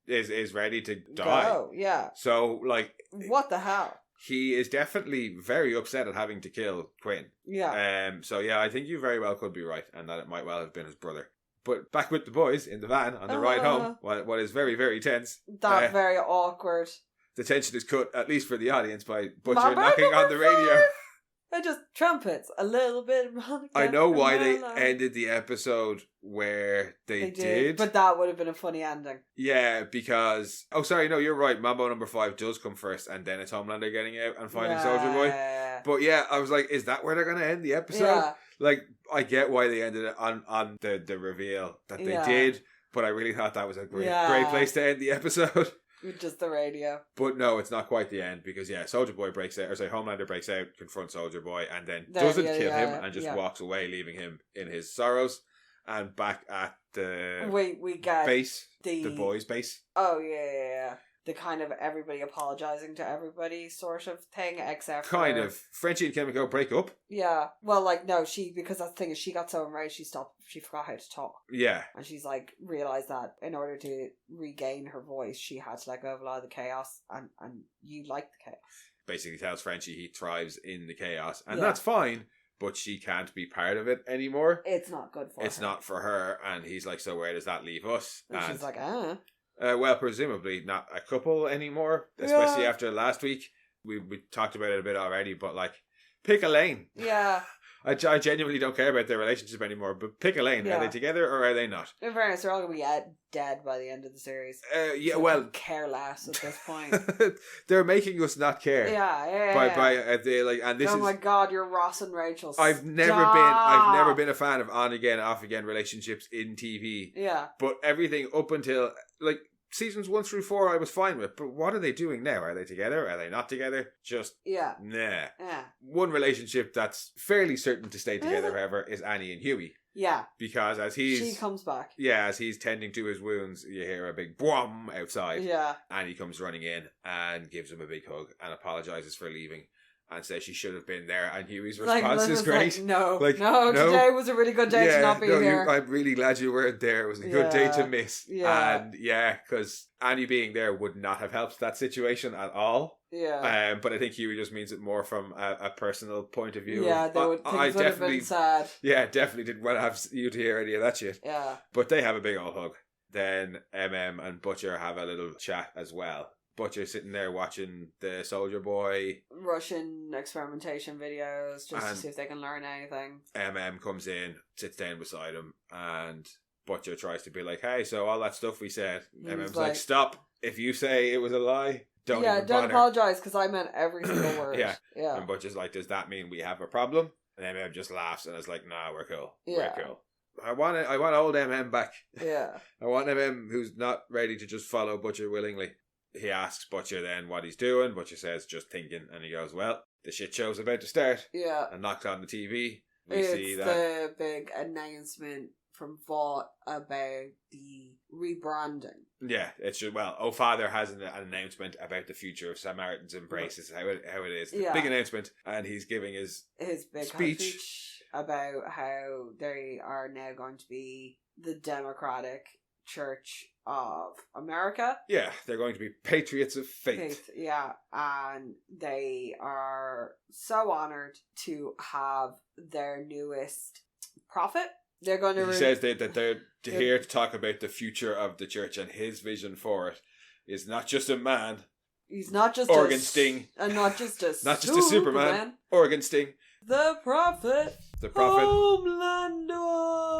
is ready to die. Oh yeah. So like, what the hell? He is definitely very upset at having to kill Quinn. Yeah. So yeah, I think you very well could be right, and that it might well have been his brother. But back with the boys in the van on the ride home, what is very, very tense. Very awkward. The tension is cut, at least for the audience, by Butcher knocking on the radio. just trumpets, a little bit of Monica. I know why they ended the episode where they did. But that would have been a funny ending. Yeah, because... Oh, sorry, no, you're right. Mambo number 5 does come first, and then it's Homelander getting out and finding Soldier Boy. But yeah, I was like, is that where they're going to end the episode? Yeah. Like, I get why they ended it on the reveal that they did, but I really thought that was a great place to end the episode. With just the radio. But no, it's not quite the end, because Soldier Boy breaks out, Homelander breaks out, confronts Soldier Boy, and then doesn't kill him and just walks away, leaving him in his sorrows. And back at the we get base, the boys' base. Oh, yeah. The kind of everybody apologising to everybody sort of thing, except for... Kind of. Frenchie and Kimiko break up. Yeah. Well, like, no, because that's the thing is she got so enraged she forgot how to talk. Yeah. And she's like, realised that in order to regain her voice, she had to let go of a lot of the chaos, and you like the chaos. Basically tells Frenchie he thrives in the chaos, and that's fine, but she can't be part of it anymore. It's not good for her. It's not for her, and he's like, so where does that leave us? And she's like, well, presumably not a couple anymore, especially after last week. We talked about it a bit already, but like, pick a lane. Yeah. I genuinely don't care about their relationship anymore, but pick a lane. Yeah. Are they together or are they not? In fairness, they're all going to be dead by the end of the series. Yeah, so well... care less at this point. They're making us not care. Yeah. And this oh my god, you're Ross and Rachel. I've never been a fan of on-again, off-again relationships in TV. Yeah. But everything up until, like... Seasons 1 through 4 I was fine with, but what are they doing now? Are they together? Are they not together? Just, nah. Yeah. One relationship that's fairly certain to stay together, however, is Annie and Huey. Yeah. Because she comes back. Yeah, as he's tending to his wounds, you hear a big boom outside. Yeah. Annie comes running in and gives him a big hug and apologises for leaving. And says she should have been there, and Huey's response is great. No, today was a really good day to not be here. I'm really glad you weren't there. It was a good day to miss. Yeah. And because Annie being there would not have helped that situation at all. Yeah. But I think Huey just means it more from a personal point of view. Yeah, things would have been sad. Yeah, definitely didn't want to have you to hear any of that shit. Yeah. But they have a big old hug. Then MM and Butcher have a little chat as well. Butcher sitting there watching the Soldier Boy Russian experimentation videos just to see if they can learn anything. MM comes in, sits down beside him, and Butcher tries to be like, hey, so all that stuff we said. MM's like, stop. If you say it was a lie, don't apologise, because I meant every single word. Yeah. And Butcher's like, does that mean we have a problem? And MM just laughs and is like, nah, we're cool. Yeah. We're cool. I want old MM back. Yeah. I want MM who's not ready to just follow Butcher willingly. He asks Butcher then what he's doing. Butcher says, just thinking. And he goes, well, the shit show's about to start. Yeah. And knocks on the TV. It's the big announcement from Vought about the rebranding. Yeah, it's Father has an announcement about the future of Samaritan's Embrace. Is how it is. Big announcement. And he's giving his big speech about how they are now going to be the Democratic Church of America. Yeah, they're going to be patriots of faith. Yeah, and they are so honoured to have their newest prophet. They're going to... He says that they're here to talk about the future of the church, and his vision for it is not just a man. He's not just Organ Sting. And not just a not just a Superman. Organ Sting. The prophet. Homelander.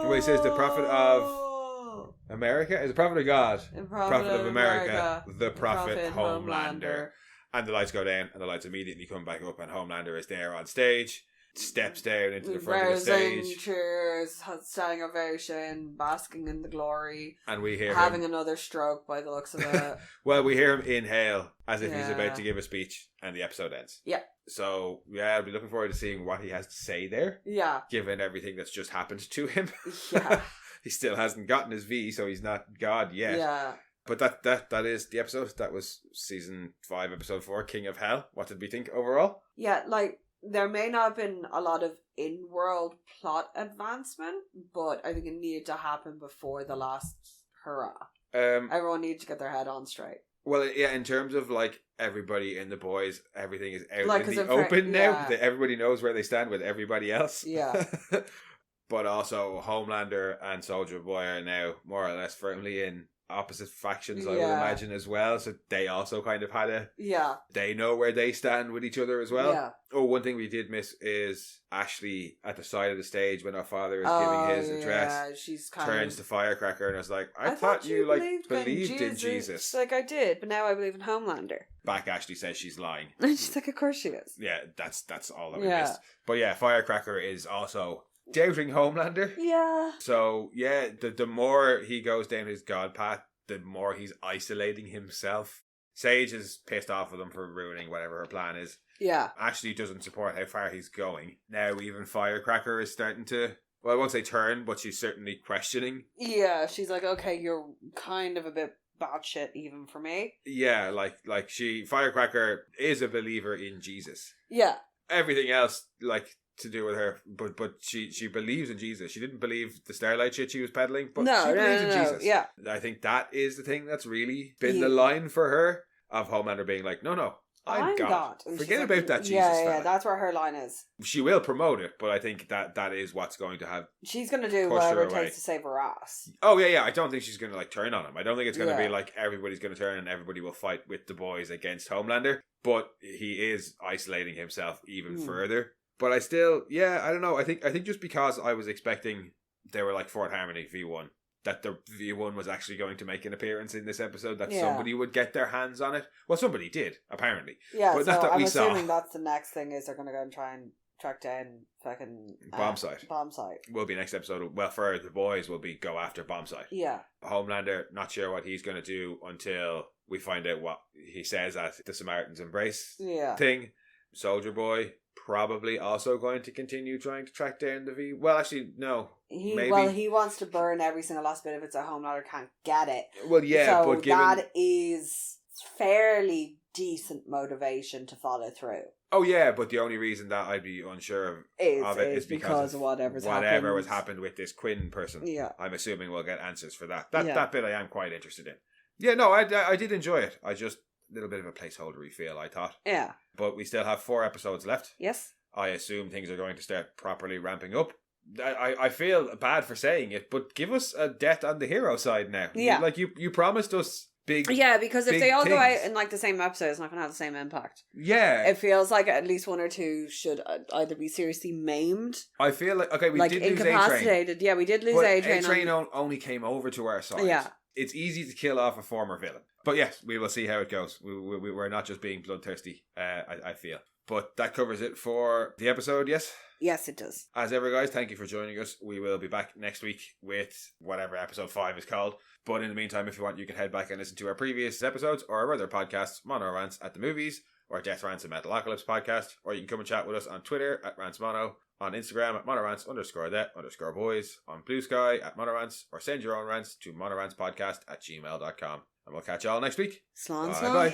Well, he says the prophet of America? Is the prophet of God? Prophet of America. The prophet Homelander. And the lights go down, and the lights immediately come back up, and Homelander is there on stage, steps down into the front of the stage. Cheers, standing ovation, basking in the glory. And we hear having another stroke by the looks of it. Well, we hear him inhale as if he's about to give a speech, and the episode ends. Yeah. So, I'll be looking forward to seeing what he has to say there. Yeah. Given everything that's just happened to him. Yeah. He still hasn't gotten his V, so he's not God yet. Yeah. But that is the episode. That was season 5, episode 4, King of Hell. What did we think overall? Yeah, like, there may not have been a lot of in-world plot advancement, but I think it needed to happen before the last hurrah. Everyone needed to get their head on straight. Well, yeah, in terms of, like, everybody in the boys, everything is out in the open now. Everybody knows where they stand with everybody else. Yeah. But also, Homelander and Soldier Boy are now more or less firmly in opposite factions, I would imagine, as well. So they also kind of had a... Yeah. They know where they stand with each other as well. Yeah. Oh, one thing we did miss is Ashley at the side of the stage when her father is giving his address. She's turns to Firecracker and is like, I thought you believed in Jesus. She's like, I did, but now I believe in Homelander. Back Ashley says she's lying. And she's like, of course she is. Yeah, that's all that we missed. But yeah, Firecracker is also doubting Homelander. Yeah. So yeah, the more he goes down his God path, the more he's isolating himself. Sage is pissed off with him for ruining whatever her plan is. Yeah. Ashley doesn't support how far he's going. Now even Firecracker is starting to, well, I won't say turn, but she's certainly questioning. Yeah, she's like, okay, you're kind of a bit batshit even for me. Yeah, Firecracker is a believer in Jesus. Yeah. Everything else, to do with her, but she believes in Jesus. She didn't believe the Starlight shit she was peddling, but she believes in Jesus. Yeah. I think that is the thing that's really been the line for her, of Homelander being like, no, I'm God. Forget about that Jesus fella. Yeah, that's where her line is. She will promote it, but I think that is what's going to have... She's going to do whatever it takes to save her ass. Oh, yeah. I don't think she's going to, turn on him. I don't think it's going to be like everybody's going to turn and everybody will fight with the boys against Homelander. But he is isolating himself even further. But I still... Yeah, I don't know. I think just because I was expecting they were like Fort Harmony V1, that the V1 was actually going to make an appearance in this episode, that somebody would get their hands on it. Well, somebody did, apparently. Yeah, but so I'm assuming that's the next thing, is they're going to go and try and track down fucking... Bomb Site. Will be next episode. Well, for the boys, will be go after Bomb Site. Yeah. Homelander, not sure what he's going to do until we find out what he says at the Samaritan's Embrace thing. Soldier Boy... probably also going to continue trying to track down the V. Well, actually, no. He wants to burn every single last bit of it so Homelander can't get it. Well, yeah, so but given... that is fairly decent motivation to follow through. Oh, yeah, but the only reason that I'd be unsure of it is because of whatever has happened with this Quinn person. Yeah. I'm assuming we'll get answers for that. That bit I am quite interested in. Yeah, no, I did enjoy it. I just... little bit of a placeholdery feel, I thought. Yeah. But we still have 4 episodes left. Yes. I assume things are going to start properly ramping up. I feel bad for saying it, but give us a death on the hero side now. Yeah. You promised us big... Yeah, because if they all things go out in the same episode, it's not going to have the same impact. Yeah. It feels like at least 1 or 2 should either be seriously maimed. I feel like... Okay, we did lose incapacitated. Yeah, we did lose A-Train. A-Train only came over to our side. Yeah. It's easy to kill off a former villain. But yes, we will see how it goes. We're not just being bloodthirsty, I feel. But that covers it for the episode, yes? Yes, it does. As ever, guys, thank you for joining us. We will be back next week with whatever episode 5 is called. But in the meantime, if you want, you can head back and listen to our previous episodes or our other podcasts, Mono Rants at the Movies, or Death Rants and Metalocalypse podcast. Or you can come and chat with us on Twitter at RantsMono, on Instagram at monorants_that_boys, on BlueSky at monorants, or send your own rants to monorantspodcast@gmail.com. And we'll catch you all next week. Slán. Bye.